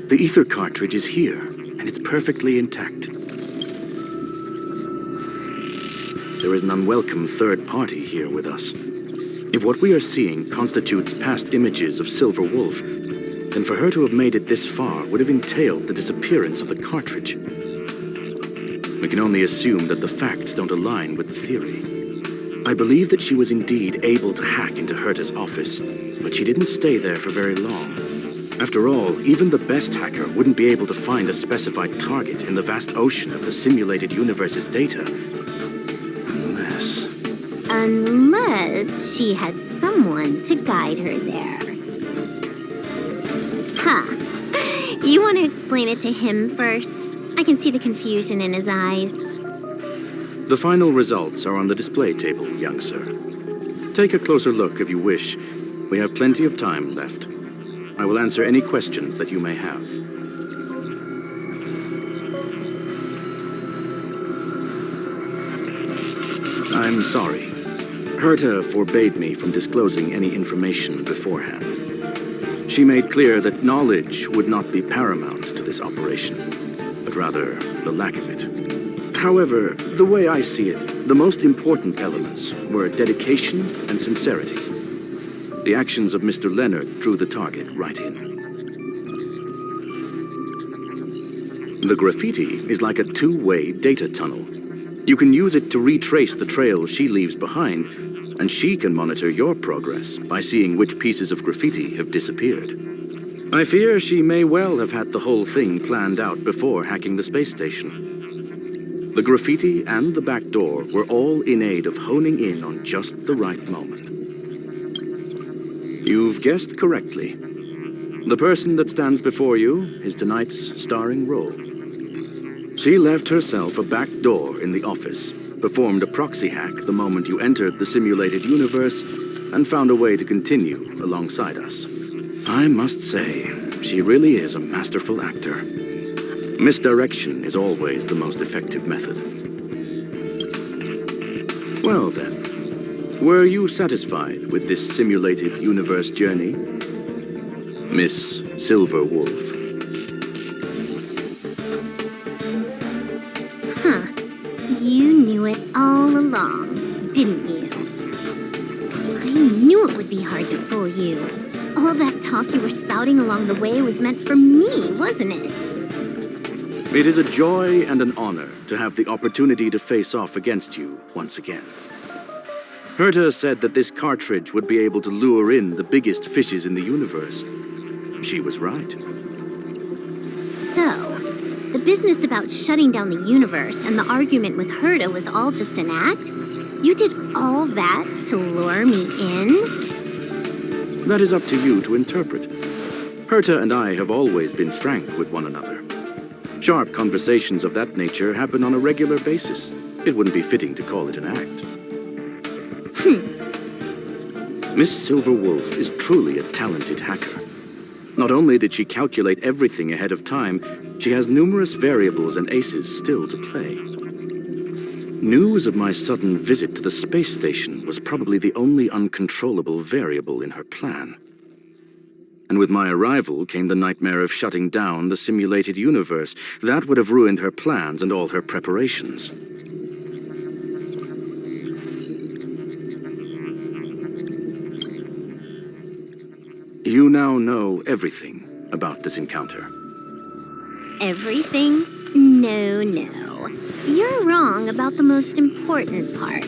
The ether cartridge is here, and it's perfectly intact. There is an unwelcome third party here with us. If what we are seeing constitutes past images of Silver Wolf, then for her to have made it this far would have entailed the disappearance of the cartridge. We can only assume that the facts don't align with the theory. I believe that she was indeed able to hack into Herta's office, but she didn't stay there for very long. After all, even the best hacker wouldn't be able to find a specified target in the vast ocean of the simulated universe's data.
Unless she had someone to guide her there. Huh. You want to explain it to him first? I can see the confusion in his eyes.
The final results are on the display table, young sir. Take a closer look if you wish. We have plenty of time left. I will answer any questions that you may have. I'm sorry. Herta forbade me from disclosing any information beforehand. She made clear that knowledge would not be paramount to this operation, but rather the lack of it. However, the way I see it, the most important elements were dedication and sincerity. The actions of Mr. Leonard drew the target right in. The graffiti is like a two-way data tunnel. You can use it to retrace the trail she leaves behind, and she can monitor your progress by seeing which pieces of graffiti have disappeared. I fear she may well have had the whole thing planned out before hacking the space station. The graffiti and the back door were all in aid of honing in on just the right moment. You've guessed correctly. The person that stands before you is tonight's starring role. She left herself a back door in the office, performed a proxy hack the moment you entered the simulated universe, and found a way to continue alongside us. I must say, she really is a masterful actor. Misdirection is always the most effective method. Well then, were you satisfied with this simulated universe journey, Miss Silver Wolf?
You knew it all along, didn't you? I knew it would be hard to fool you. All that talk you were spouting along the way was meant for me, wasn't it?
It is a joy and an honor to have the opportunity to face off against you once again. Herta said that this cartridge would be able to lure in the biggest fishes in the universe. She was right.
So, the business about shutting down the universe and the argument with Herta was all just an act? You did all that to lure me in?
That is up to you to interpret. Herta and I have always been frank with one another. Sharp conversations of that nature happen on a regular basis. It wouldn't be fitting to call it an act. Miss Silverwolf is truly a talented hacker. Not only did she calculate everything ahead of time, she has numerous variables and aces still to play. News of my sudden visit to the space station was probably the only uncontrollable variable in her plan. And with my arrival came the nightmare of shutting down the simulated universe. That would have ruined her plans and all her preparations. You now know everything about this encounter.
Everything? No. You're wrong about the most important part.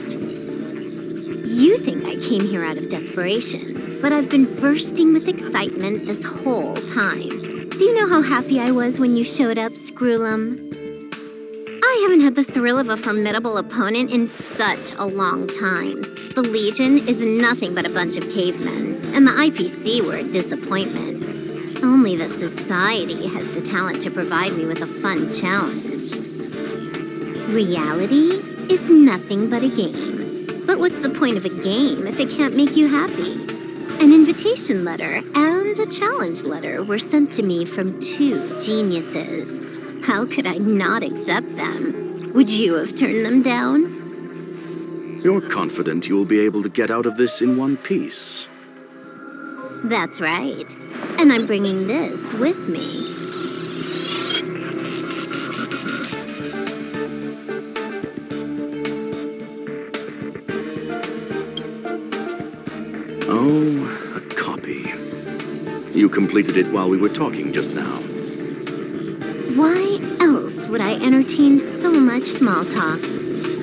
You think I came here out of desperation, but I've been bursting with excitement this whole time. Do you know how happy I was when you showed up, Screwlum? I haven't had the thrill of a formidable opponent in such a long time. The Legion is nothing but a bunch of cavemen, and the IPC were a disappointment. Only the Society has the talent to provide me with a fun challenge. Reality is nothing but a game. But what's the point of a game if it can't make you happy? An invitation letter and a challenge letter were sent to me from two geniuses. How could I not accept them? Would you have turned them down?
You're confident you'll be able to get out of this in one piece.
That's right. And I'm bringing this with me.
Oh, a copy. You completed it while we were talking just now.
Why else would I entertain so much small talk?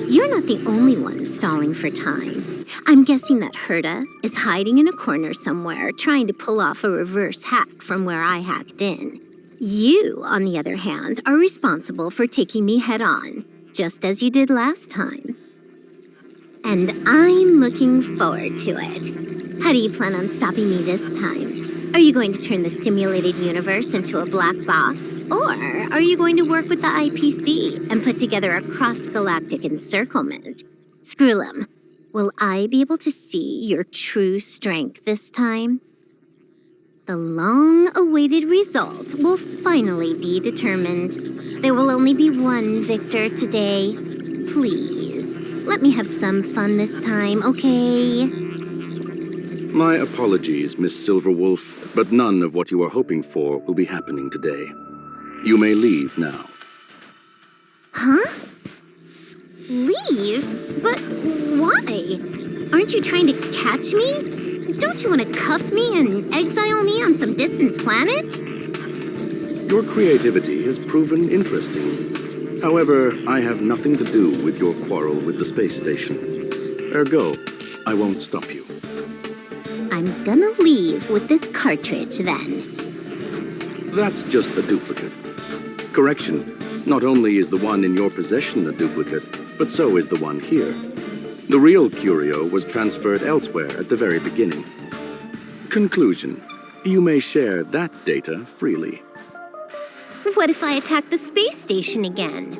You're not the only one stalling for time. I'm guessing that Herta is hiding in a corner somewhere trying to pull off a reverse hack from where I hacked in. You, on the other hand, are responsible for taking me head on, just as you did last time. And I'm looking forward to it. How do you plan on stopping me this time? Are you going to turn the simulated universe into a black box? Or are you going to work with the IPC and put together a cross-galactic encirclement? Screwlum, will I be able to see your true strength this time? The long-awaited result will finally be determined. There will only be one victor today. Please, let me have some fun this time, okay?
My apologies, Miss Silverwolf, but none of what you are hoping for will be happening today. You may leave now.
Huh? Leave? But why? Aren't you trying to catch me? Don't you want to cuff me and exile me on some distant planet?
Your creativity has proven interesting. However, I have nothing to do with your quarrel with the space station. Ergo, I won't stop you.
I'm gonna leave with this cartridge, then.
That's just a duplicate. Correction, not only is the one in your possession a duplicate, but so is the one here. The real curio was transferred elsewhere at the very beginning. Conclusion, you may share that data freely.
What if I attack the space station again?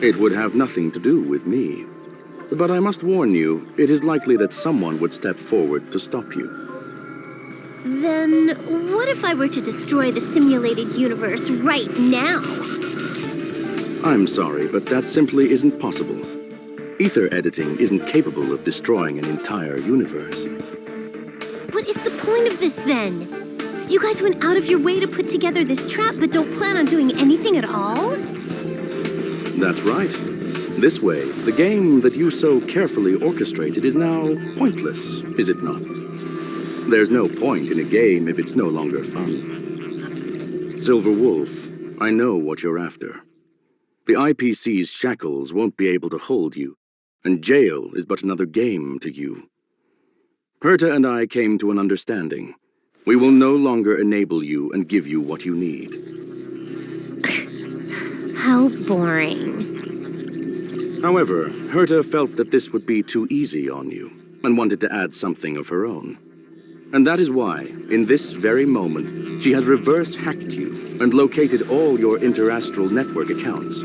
It would have nothing to do with me. But I must warn you, it is likely that someone would step forward to stop you.
Then what if I were to destroy the simulated universe right now?
I'm sorry, but that simply isn't possible. Ether editing isn't capable of destroying an entire universe.
What is the point of this, then? You guys went out of your way to put together this trap, but don't plan on doing anything at all?
That's right. This way, the game that you so carefully orchestrated is now pointless, is it not? There's no point in a game if it's no longer fun. Silver Wolf, I know what you're after. The IPC's shackles won't be able to hold you, and jail is but another game to you. Herta and I came to an understanding. We will no longer enable you and give you what you need.
How boring.
However, Herta felt that this would be too easy on you, and wanted to add something of her own. And that is why, in this very moment, she has reverse-hacked you and located all your interastral network accounts.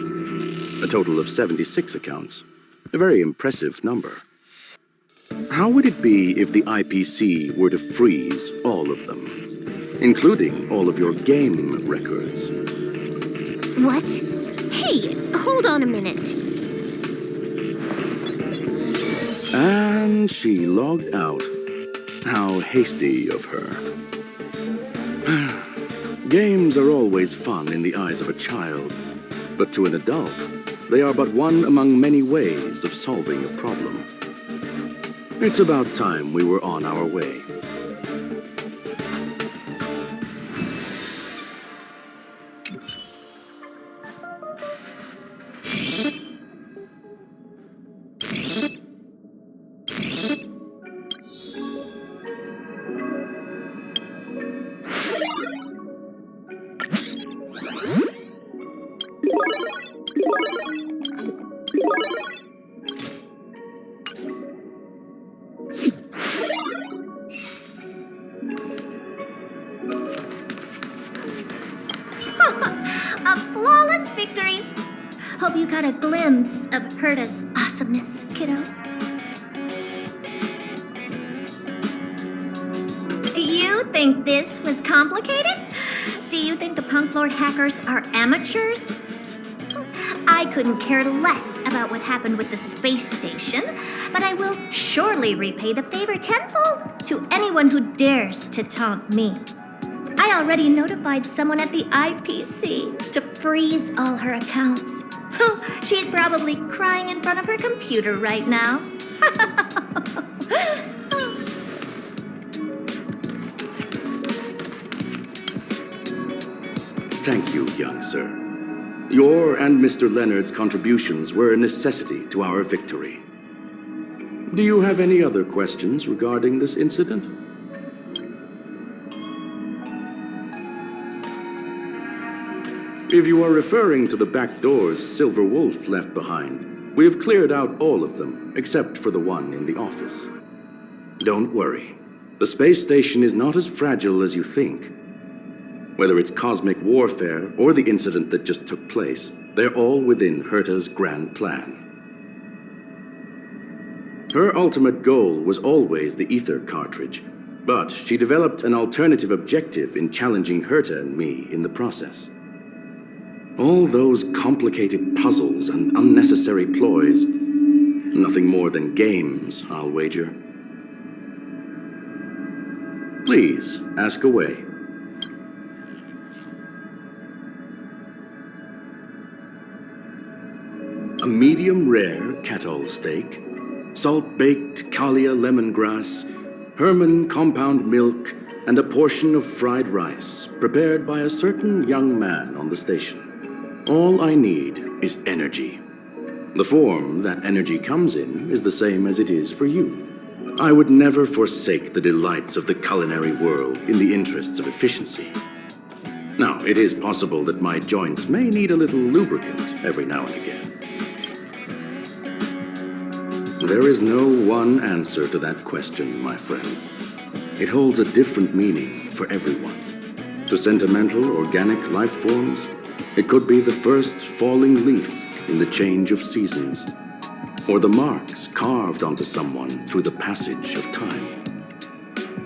A total of 76 accounts. A very impressive number. How would it be if the IPC were to freeze all of them, including all of your game records?
What? Hey, hold on a minute.
And she logged out. How hasty of her. Games are always fun in the eyes of a child, but to an adult, they are but one among many ways of solving a problem. It's about time we were on our way.
A flawless victory! Hope you got a glimpse of Herta's awesomeness, kiddo. You think this was complicated? Do you think the Punk Lord hackers are amateurs? I couldn't care less about what happened with the space station, but I will surely repay the favor tenfold to anyone who dares to taunt me. I already notified someone at the IPC to freeze all her accounts. She's probably crying in front of her computer right now.
Thank you, young sir. Your and Mr. Leonard's contributions were a necessity to our victory. Do you have any other questions regarding this incident? If you are referring to the back doors Silver Wolf left behind, we have cleared out all of them, except for the one in the office. Don't worry. The space station is not as fragile as you think. Whether it's cosmic warfare or the incident that just took place, they're all within Herta's grand plan. Her ultimate goal was always the ether cartridge, but she developed an alternative objective in challenging Herta and me in the process. All those complicated puzzles and unnecessary ploys, nothing more than games, I'll wager. Please, ask away. A medium rare Catol steak, salt-baked Kalia lemongrass, Herman compound milk, and a portion of fried rice prepared by a certain young man on the station. All I need is energy. The form that energy comes in is the same as it is for you. I would never forsake the delights of the culinary world in the interests of efficiency. Now, it is possible that my joints may need a little lubricant every now and again. There is no one answer to that question, my friend. It holds a different meaning for everyone. To sentimental, organic life forms, it could be the first falling leaf in the change of seasons, or the marks carved onto someone through the passage of time.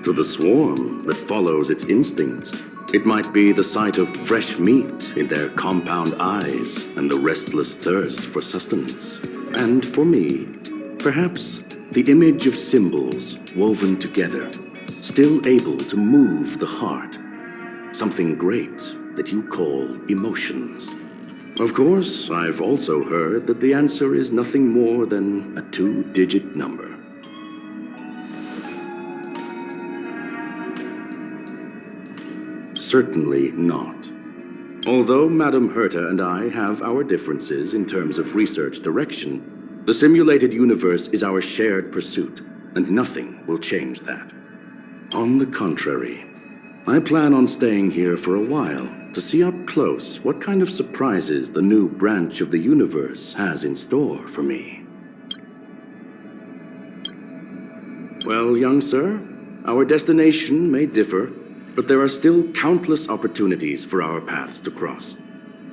To the swarm that follows its instincts, it might be the sight of fresh meat in their compound eyes and the restless thirst for sustenance. And for me, perhaps the image of symbols woven together, still able to move the heart. Something great that you call emotions. Of course, I've also heard that the answer is nothing more than a 2-digit number. Certainly not. Although Madame Herta and I have our differences in terms of research direction, the simulated universe is our shared pursuit, and nothing will change that. On the contrary, I plan on staying here for a while to see up close what kind of surprises the new branch of the universe has in store for me. Well, young sir, our destination may differ, but there are still countless opportunities for our paths to cross.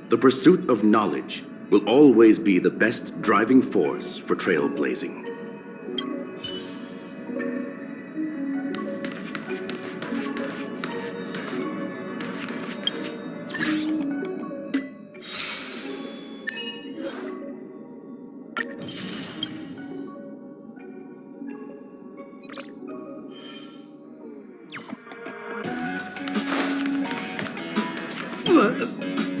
The pursuit of knowledge will always be the best driving force for trailblazing.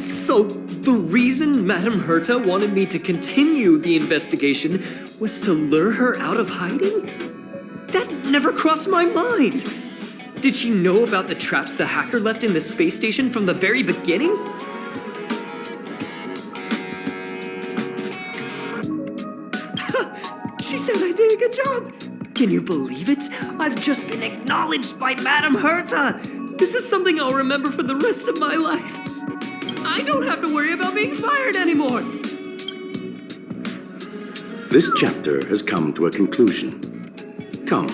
So, the reason Madame Herta wanted me to continue the investigation was to lure her out of hiding? That never crossed my mind! Did she know about the traps the hacker left in the space station from the very beginning? She said I did a good job! Can you believe it? I've just been acknowledged by Madame Herta! This is something I'll remember for the rest of my life. I don't have to worry about being fired anymore!
This chapter has come to a conclusion. Come,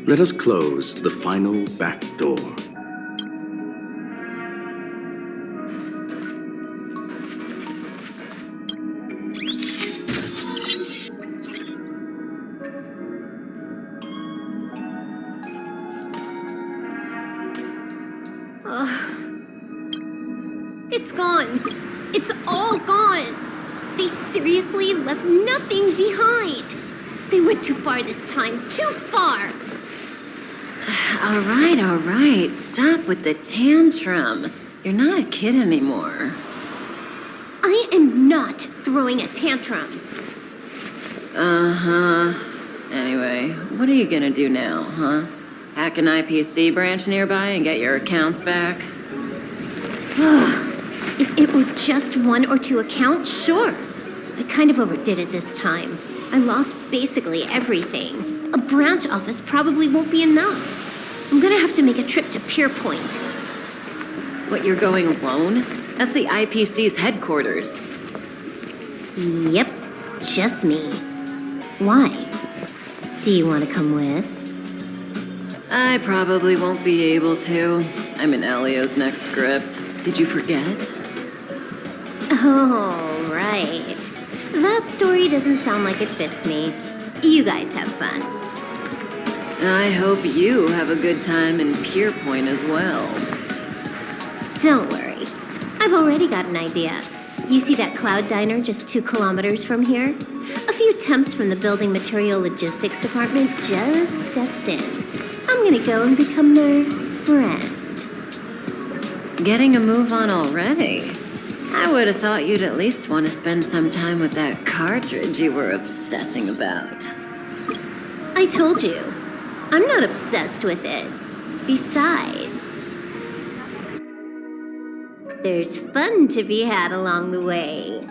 let us close the final back door.
It's gone. It's all gone. They seriously left nothing behind. They went too far this time. Too far.
All right. Stop with the tantrum. You're not a kid anymore.
I am not throwing a tantrum.
Uh-huh. Anyway, what are you gonna do now, huh? Hack an IPC branch nearby and get your accounts back?
If it were just one or two accounts, sure. I kind of overdid it this time. I lost basically everything. A branch office probably won't be enough. I'm gonna have to make a trip to Pierpoint.
What, you're going alone? That's the IPC's headquarters.
Yep, just me. Why? Do you want to come with?
I probably won't be able to. I'm in Elio's next script. Did you forget?
Oh, right. That story doesn't sound like it fits me. You guys have fun.
I hope you have a good time in Pierpoint as well.
Don't worry. I've already got an idea. You see that cloud diner just 2 kilometers from here? A few temps from the building material logistics department just stepped in. I'm gonna go and become their friend.
Getting a move on already? I would have thought you'd at least want to spend some time with that cartridge you were obsessing about.
I told you, I'm not obsessed with it. Besides, there's fun to be had along the way.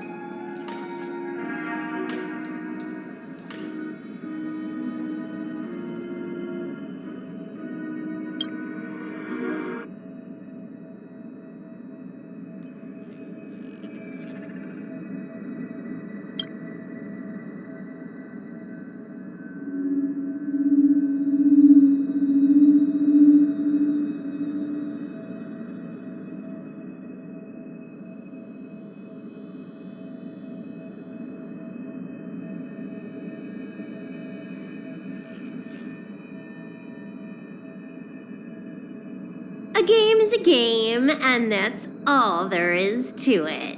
A game is a game, and that's all there is to it.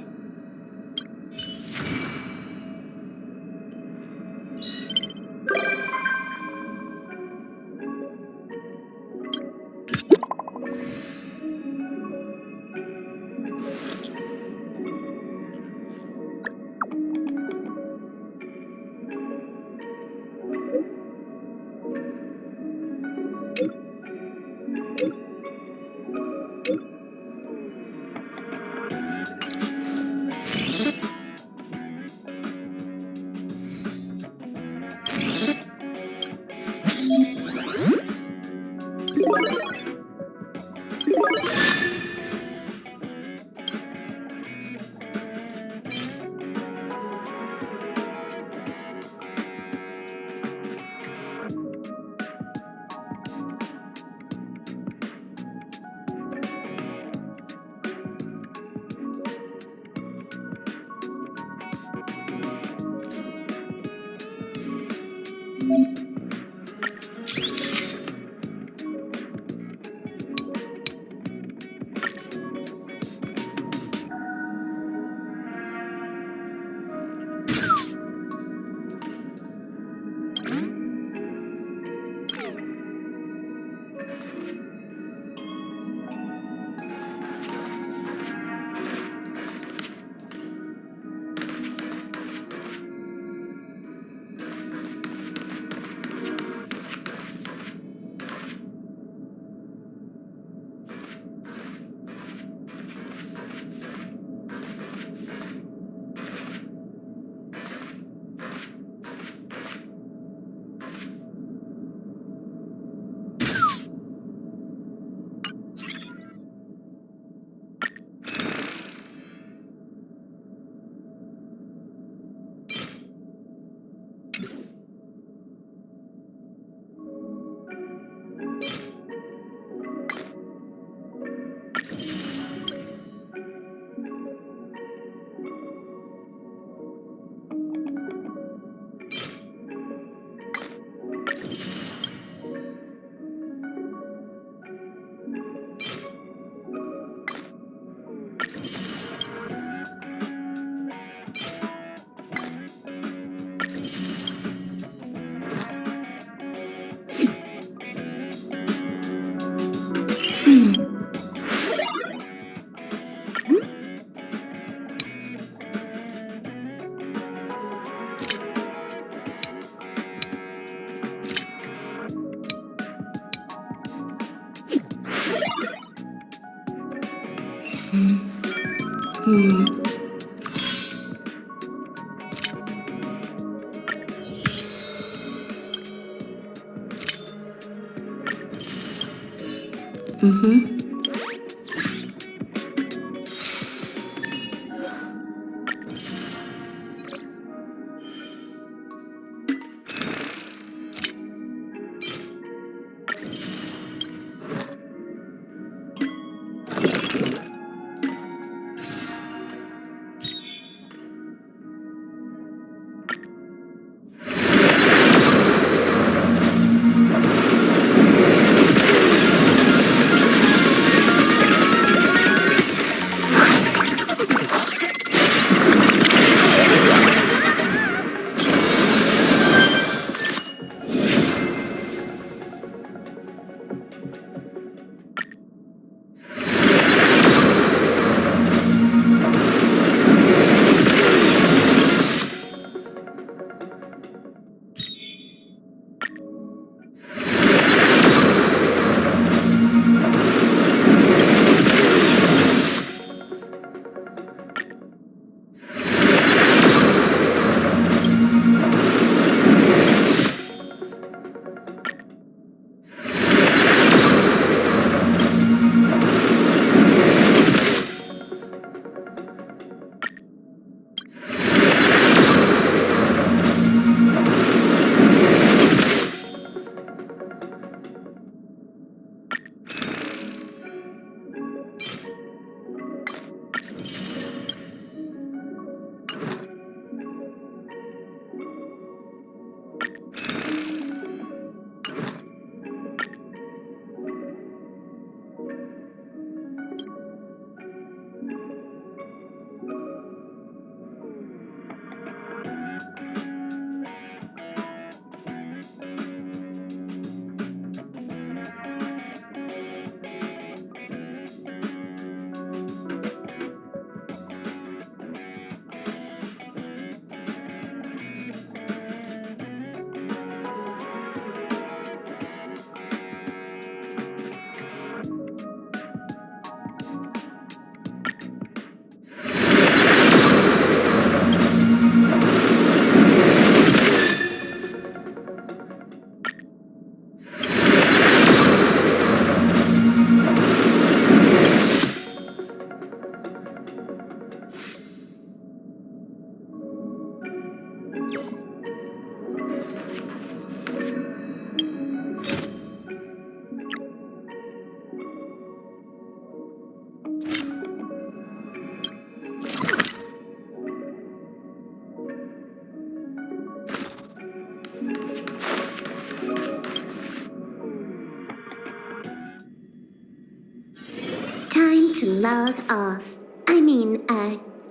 to log off. I mean,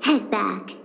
head back.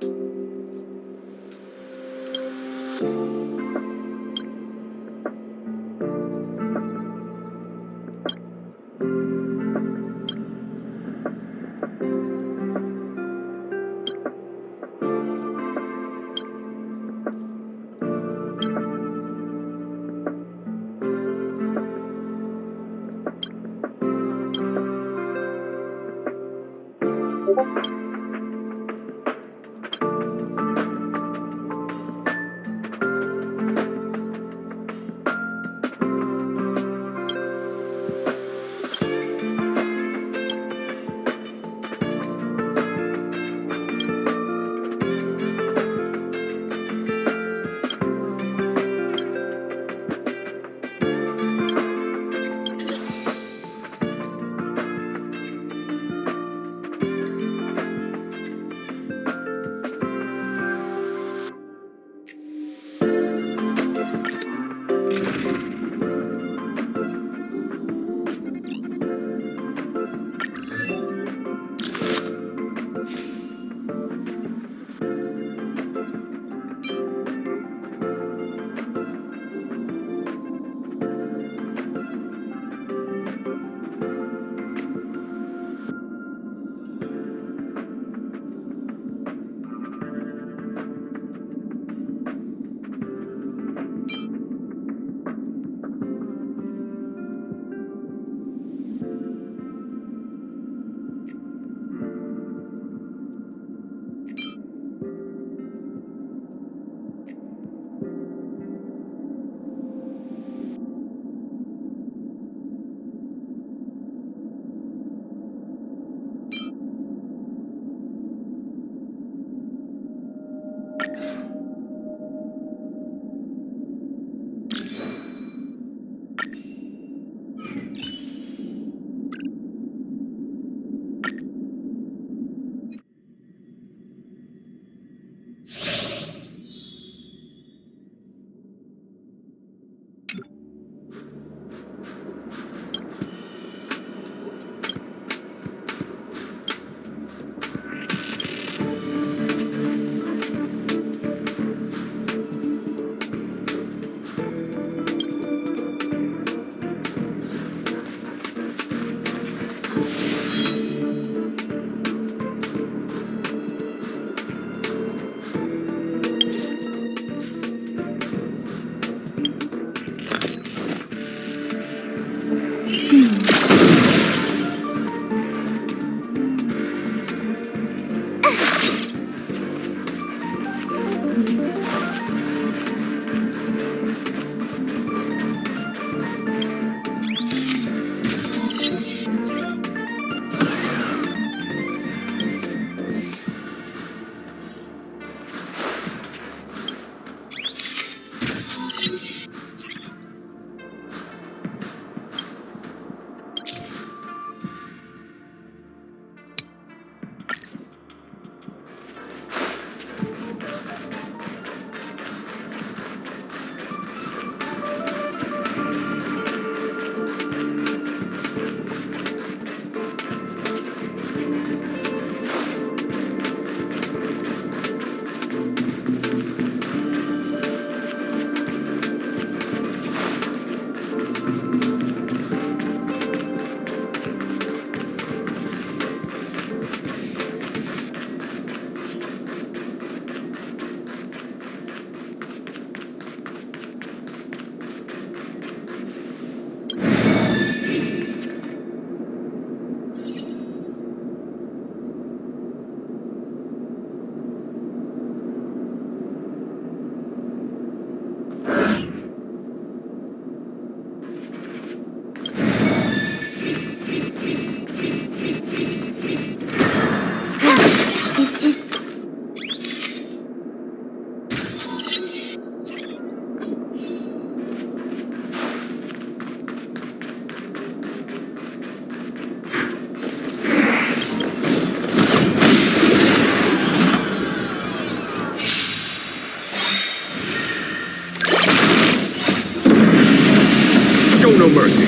Show no mercy.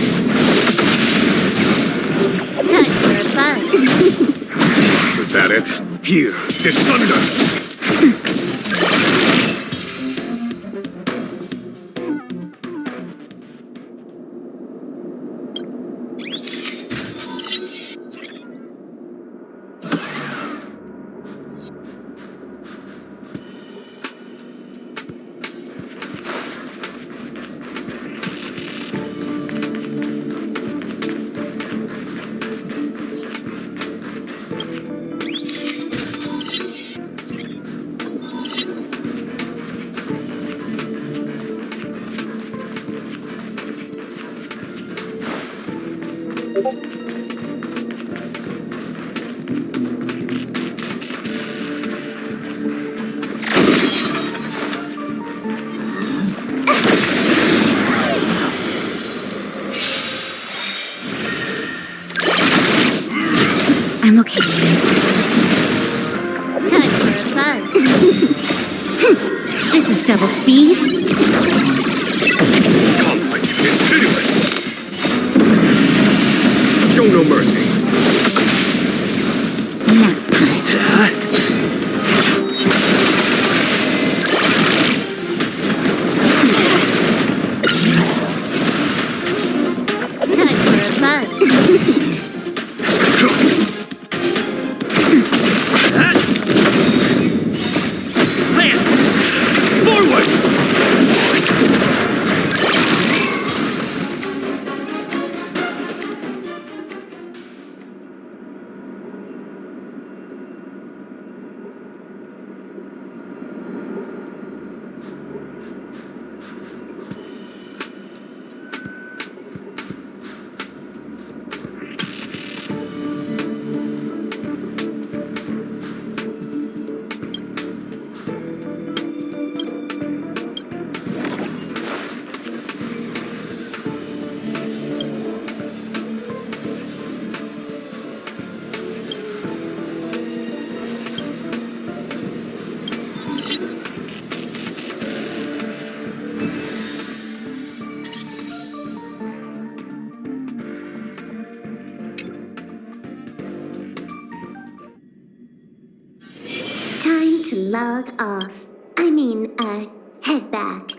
Time for a fun.
Is that it? Here is thunder!
I'm okay.
Time for a fun.
This is double speed.
Conflict is pitiless! Show no mercy!
Time for a fun. Time to log off. Head back.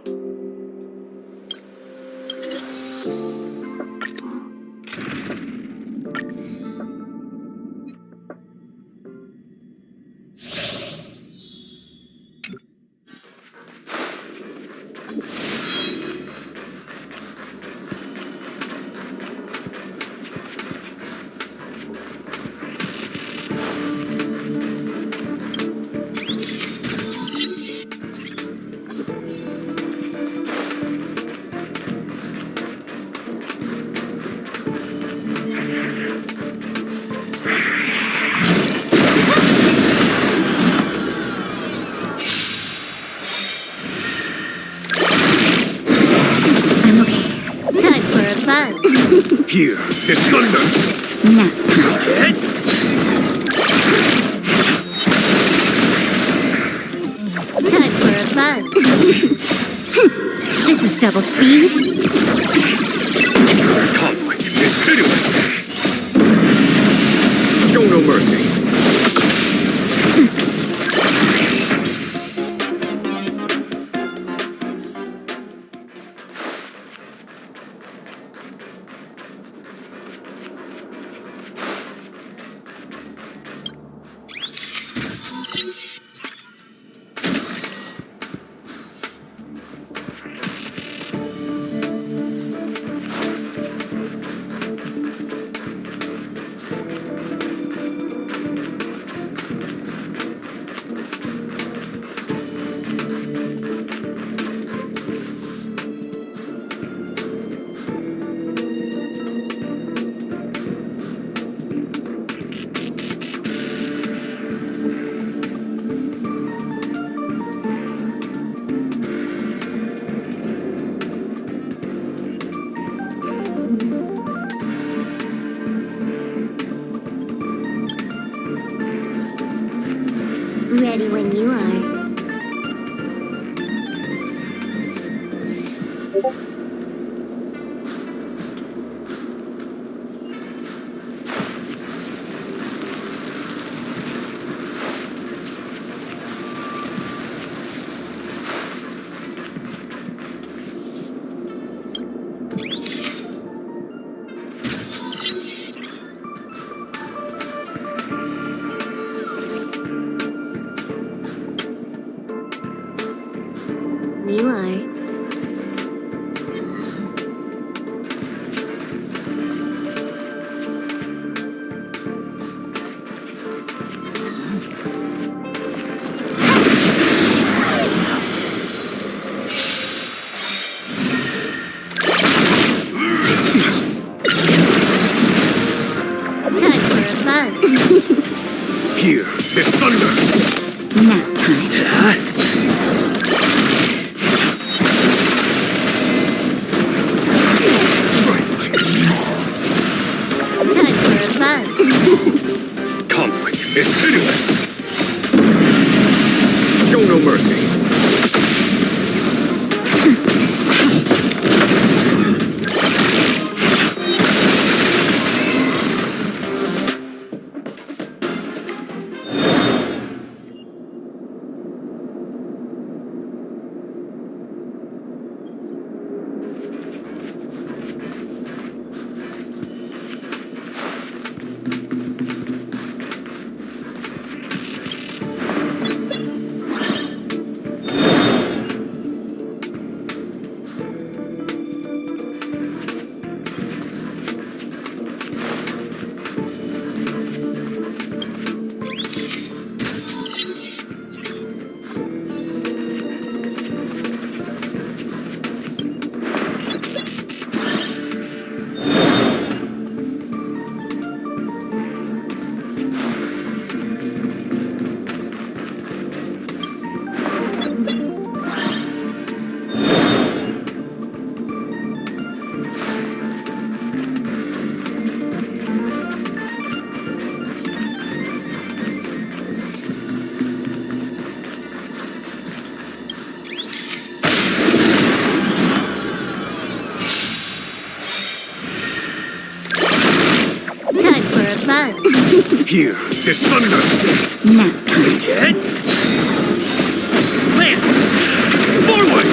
Here is thunder!
Nap time.
Time for a fun.
This is double speed.
Conflict is pitiless! Show no mercy!
Ready when you are.
Hear the thunder!
Nap time.
Time for a buzz.
Conflict is pitiless! Show no mercy!
Time for a buzz.
Hear the thunder!
Nap time.
Get! Land! Forward!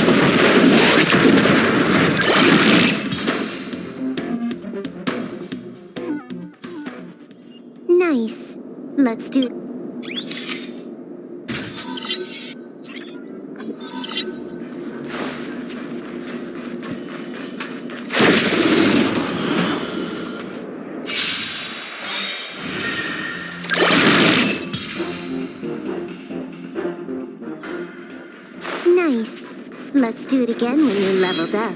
Nice. Let's do. Nice. Let's do it again when you're leveled up.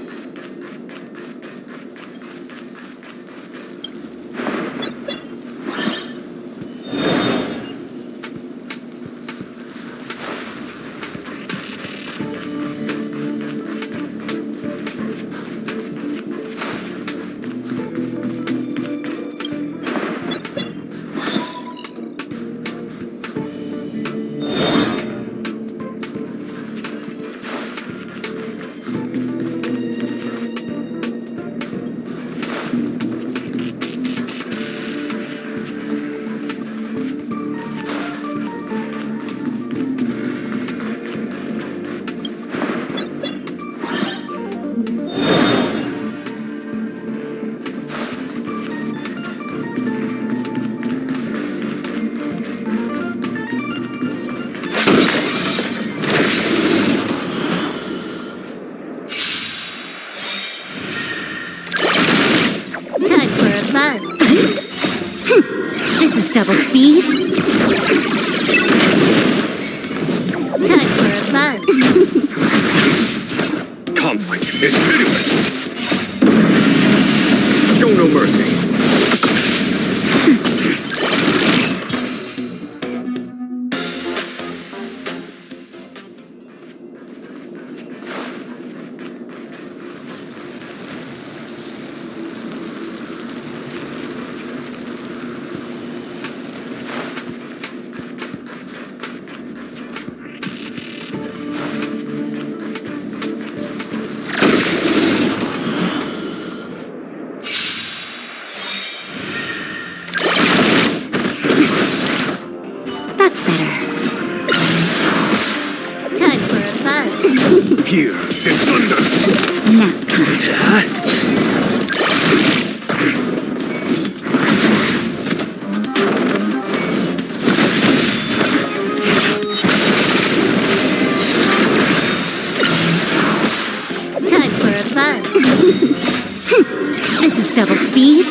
This is double speed. Time for a buzz.
Conflict is pitiless! Show no mercy!
That's better.
Time for a buzz.
Hear the thunder!
Nap time.
Time for a buzz.
This is double speed.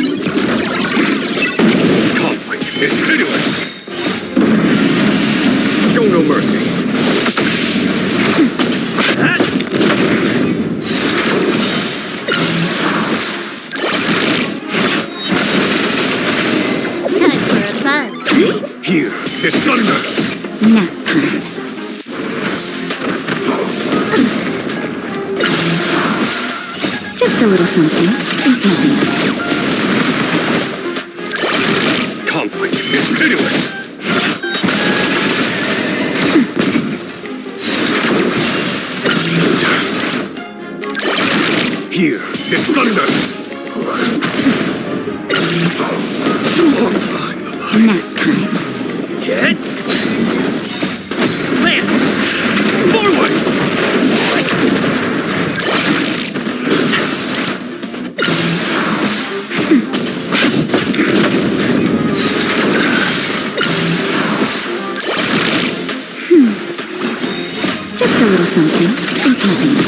Conflict is pitiless! Show no mercy!
Time for a buzz.
Here this thunder!
Nap time. Just a little something. Think nothing of it.
Conflict is pitiless! Here, this thunder! Behind the
Nap
lights.
time.
Hit! Land! Forward!
Just a little something. Think nothing of it.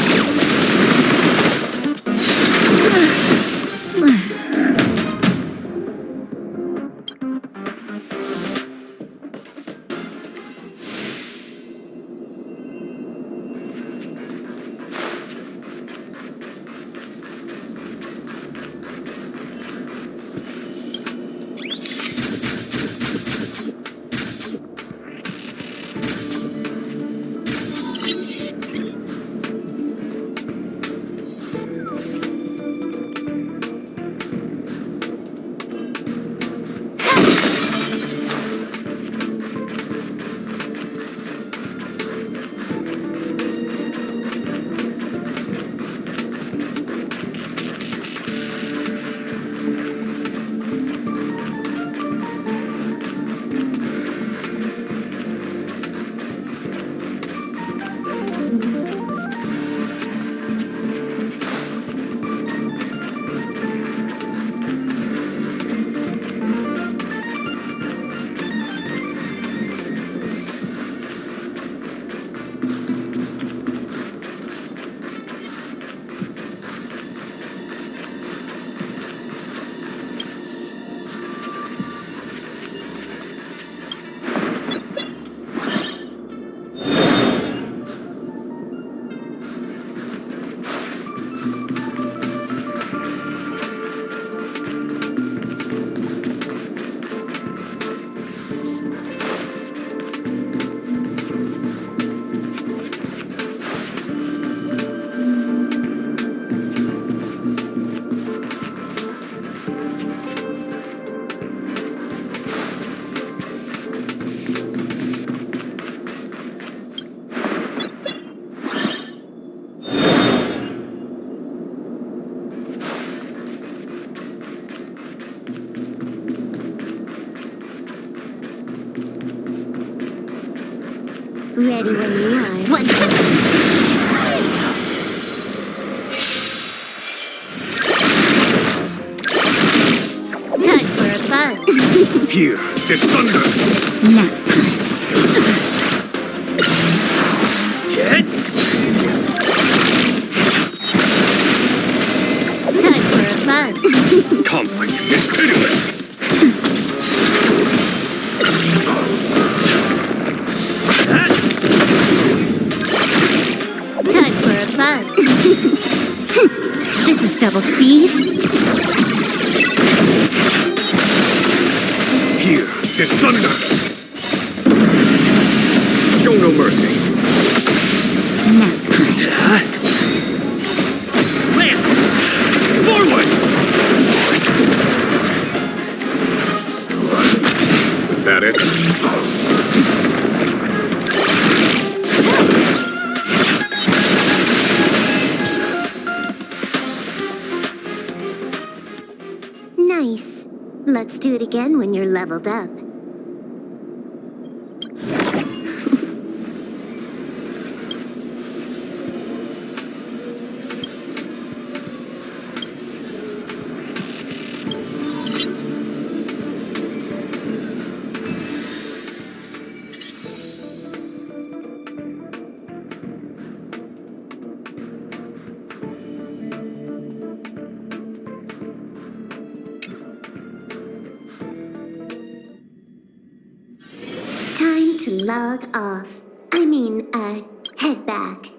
Ready when you are. One, time for a buzz.
Here, this thunder!
Nap time.
Hit!
Time for a buzz.
Conflict is pitiless!
Time for a buzz. This is double speed.
Here, this thunder! Show no mercy!
Nap time.
Land! Forward! Was that it?
Nice. Let's do it again when you're leveled up. Time to log off. Head back.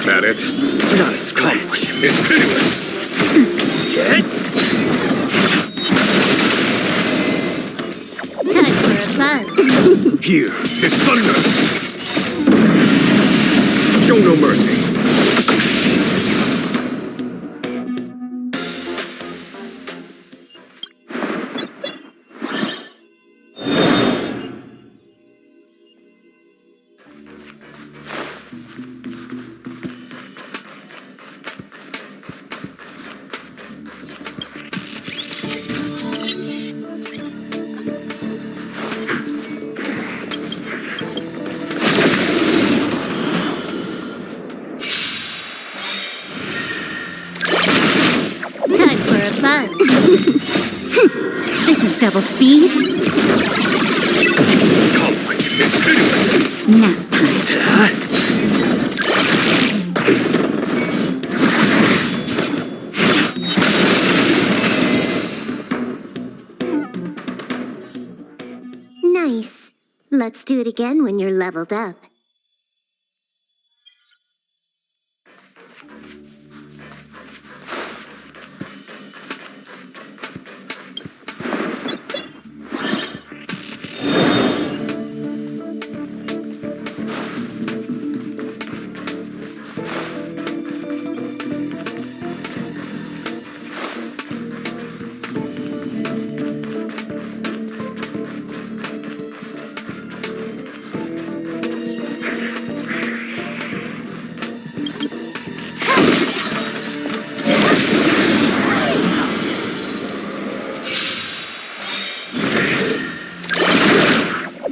that it?
Not a scratch.
It's pitiless.
Get?
Time for a buzz.
Here is thunder. Show no mercy.
Time for a buzz. This is double speed.
Conflict is pitiless.
Nap time. Nice. Let's do it again when you're leveled up.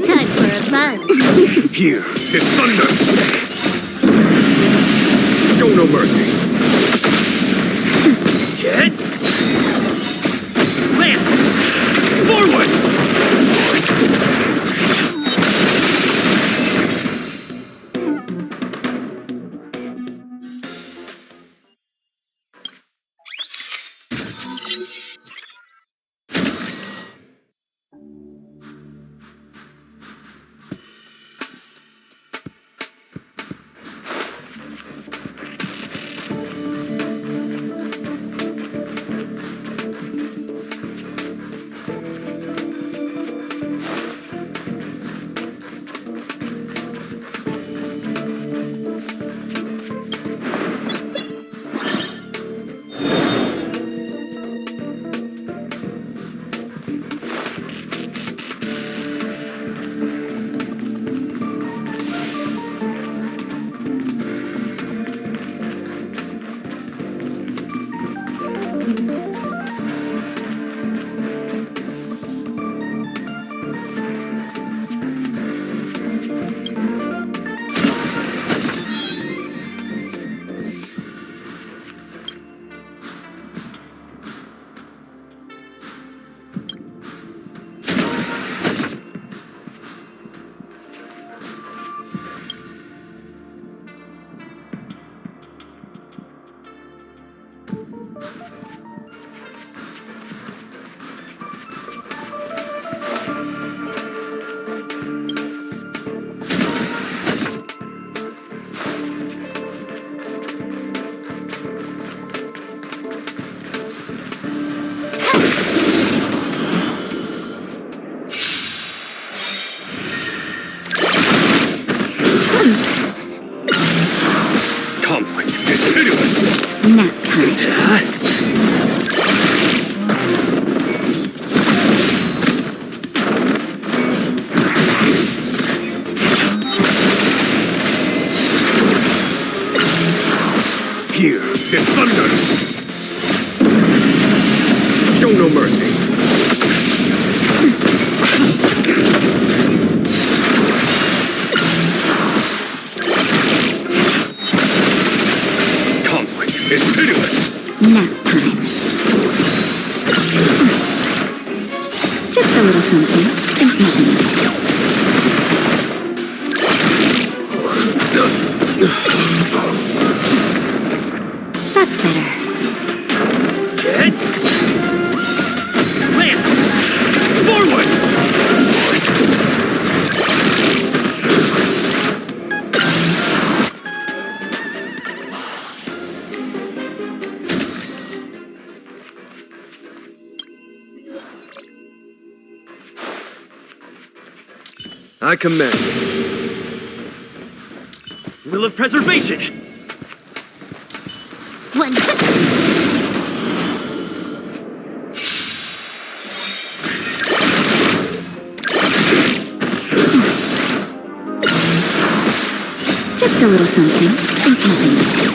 Time for a buzz.
Here is thunder. Show no mercy.
Get? Land! Forward!
Conflict is pitiless.
Nap time.
Here is thunder. Show no mercy. Conflict is pitiless.
Nap time. Just a little something. Think nothing of it. That's better.
Get? Land! Forward! I command. Will of preservation!
One.
Just a little something. Think nothing of it.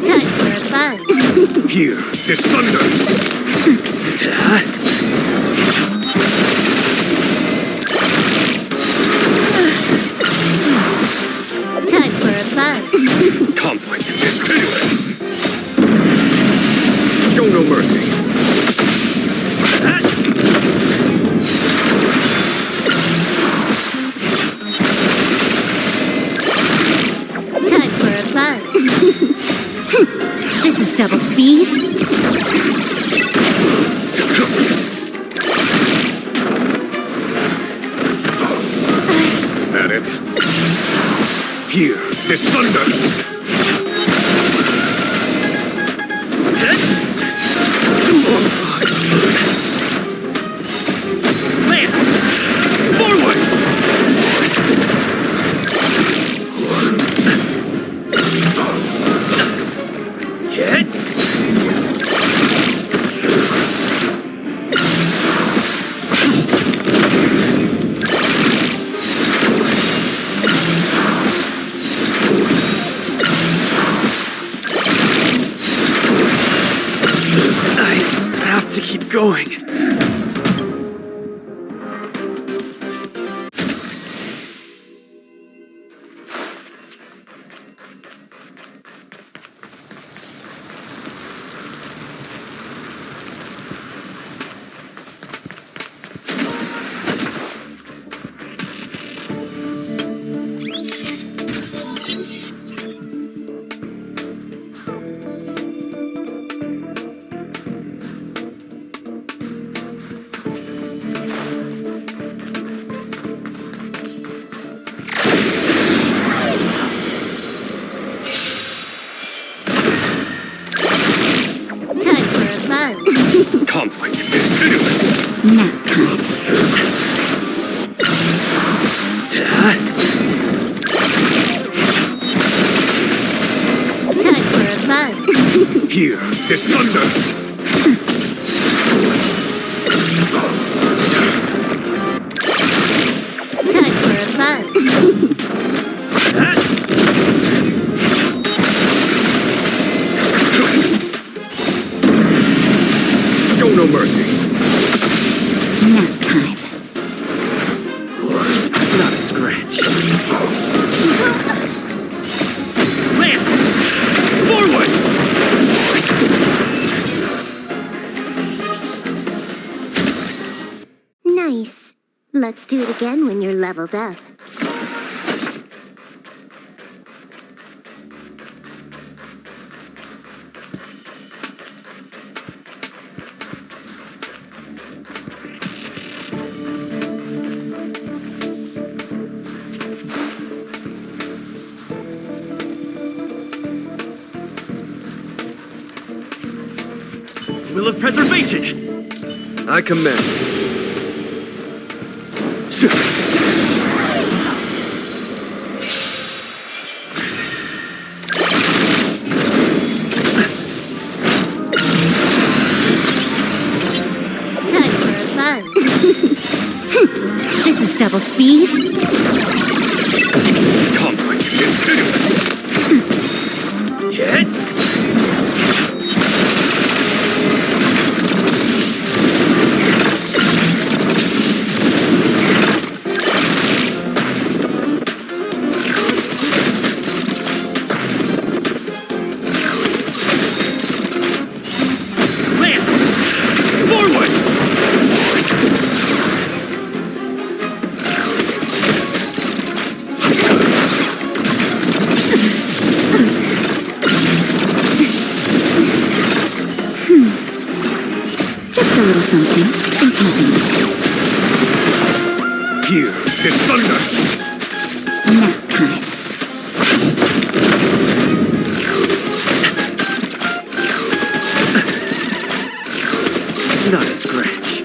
Time for a buzz.
Here is thunder!
Time for a buzz.
Conflict is pitiless! Show no mercy!
Time for a buzz. This is double speed.
Is that it? Here is thunder!
Man! Forward! Hit! I have to keep going.
Time for a buzz.
Conflict is pitiless!
Nap time.
Time for a buzz.
Here is thunder!
Time for a buzz.
Show no mercy!
Nap time.
Not a scratch. Man! Forward!
Nice. Let's do it again when you're leveled up.
Will of preservation! I command.
Time for a buzz. This is double speed.
Conflict is pitiless!
Hit! Man! Forward!
Just a little something. Think nothing of
Here is thunder!
it. Nap time.
Not a scratch.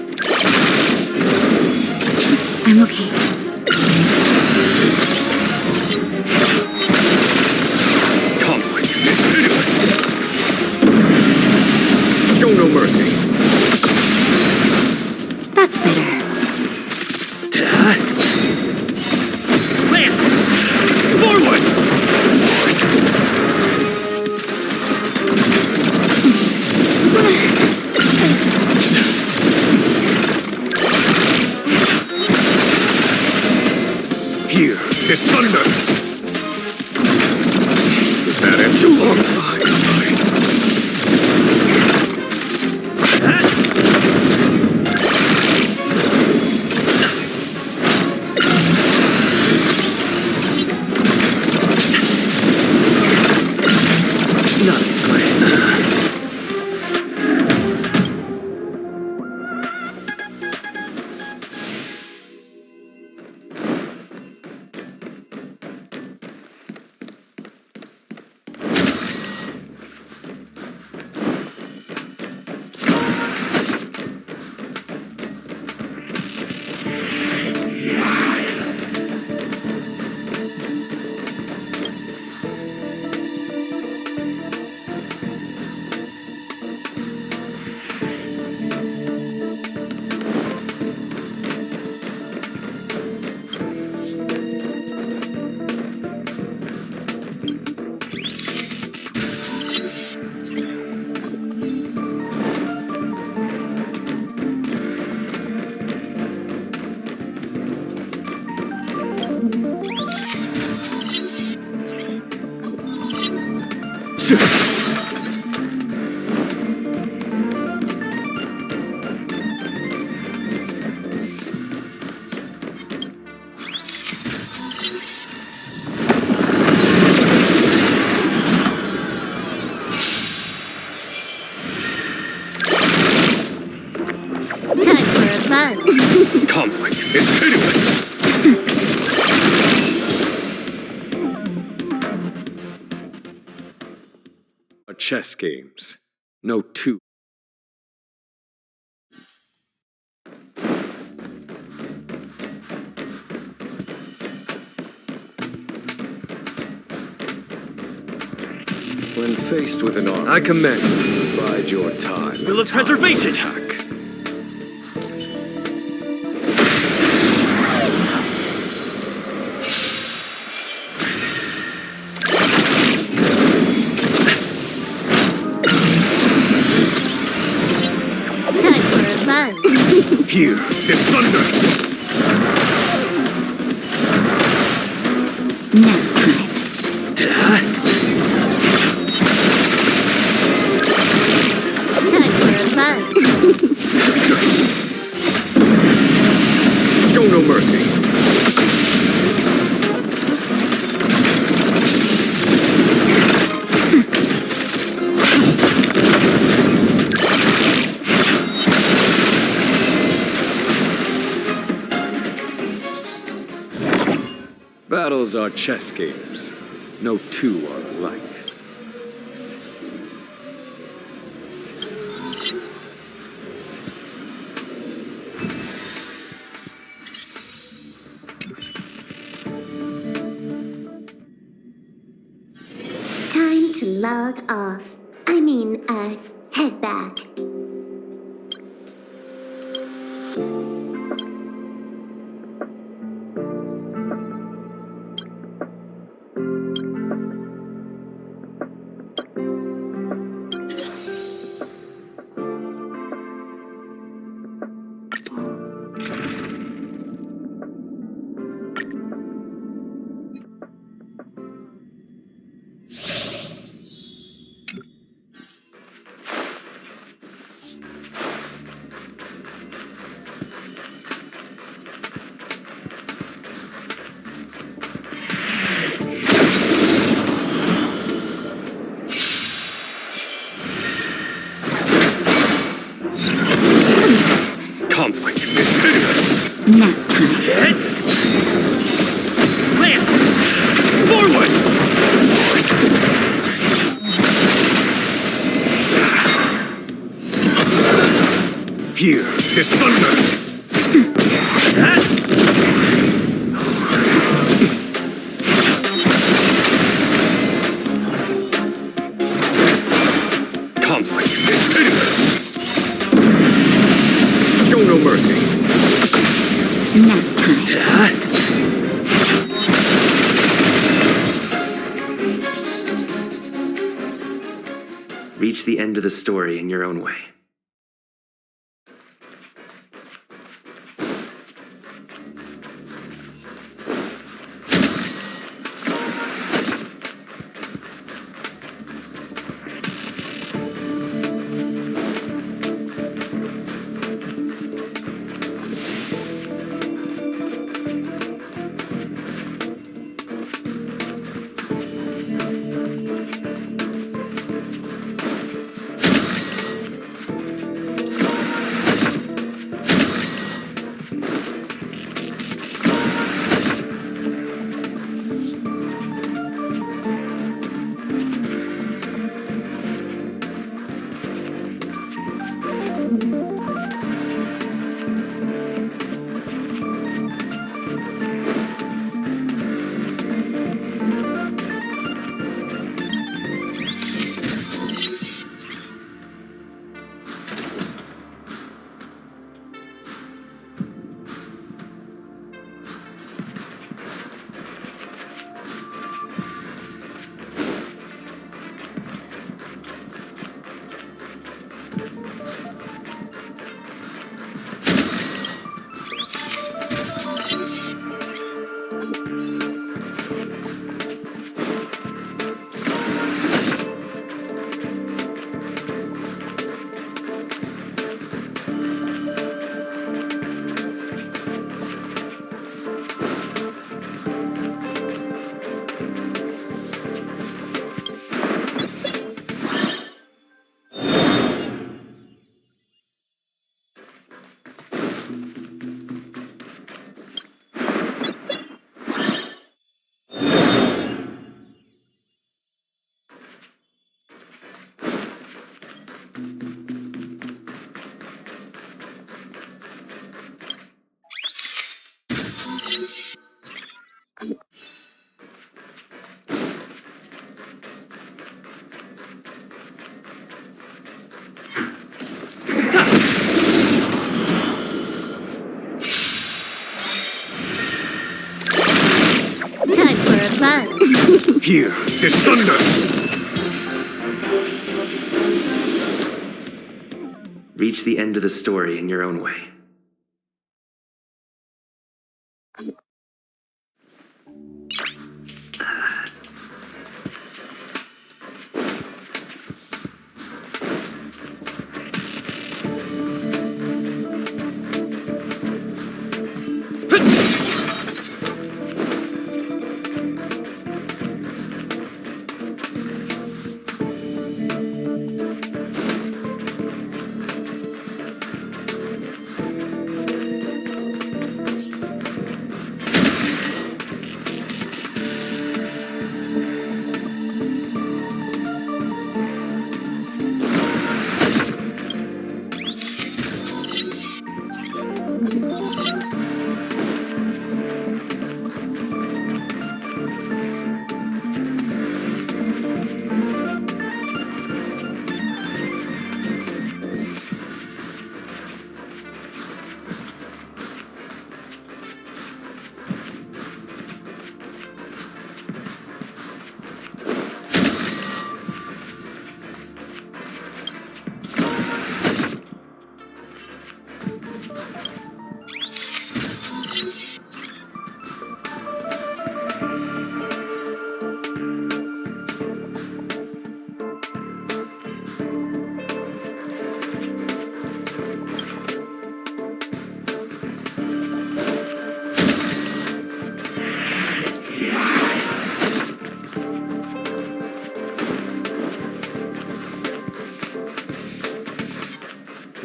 I'm
Time for a fun.
Conflict is pitiless! Chess games. No two. When faced with an army, I command you to bide your time. Will of preservation! Attack.
Time for a fun.
Here is thunder!
Time for a fun.
Show no mercy. Battles are chess games. No two are alike.
Time to log off. I mean, head back.
Conflict is pitiless!
Nap time.
Head! Land! Forward! Here is thunder! Conflict is pitiless! Show no mercy!
Nap time.
Reach the end of the story in your own way.
Hear his thunder!
Reach the end of the story in your own way.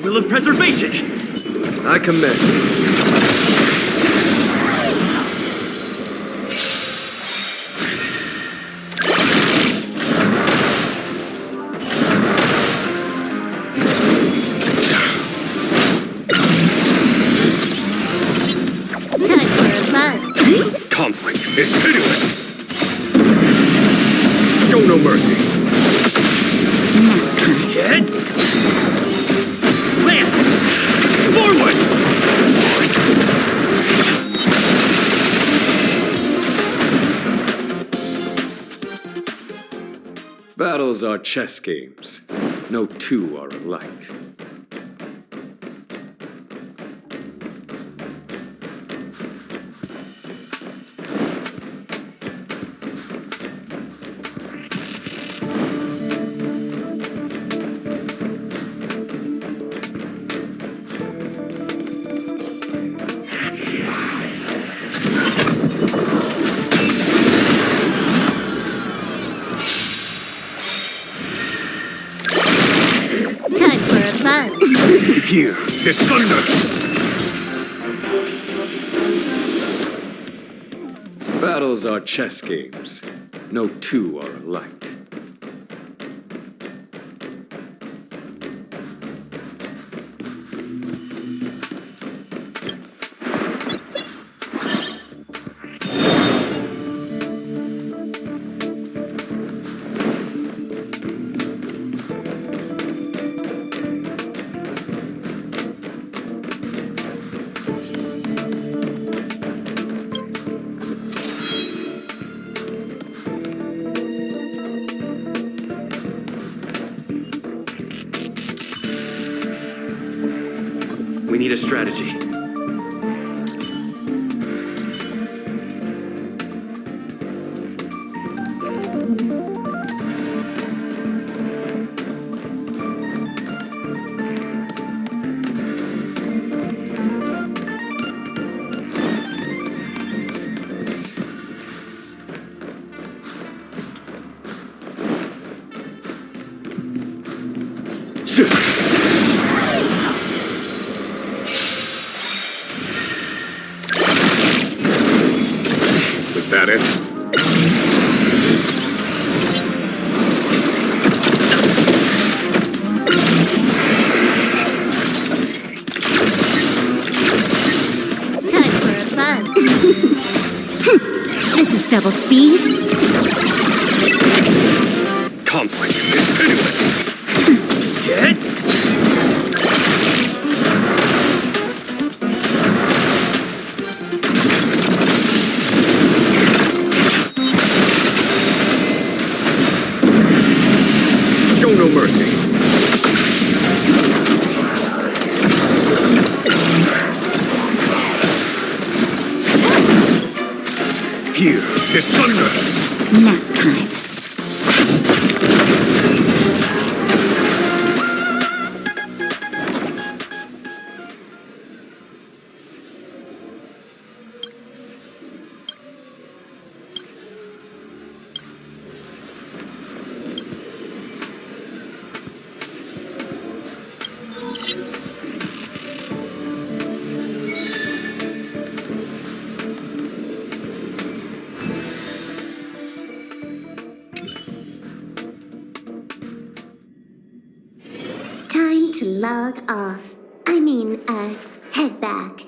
Will of preservation! I commend.
Time for a buzz.
Conflict is pitiless! Show no mercy!
Get! Land! Forward!
Battles are chess games. No two are alike.
Time for a buzz.
Hear his thunder! Battles are chess games. No two are alike.
We need a strategy.
Was that it?
Time for a buzz. This is double speed.
Conflict is pitiless!
Get!
Show no mercy. Here, this thunder!
Nap time.
Time to log off. I mean, head back.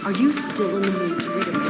Are you still in the mood to read a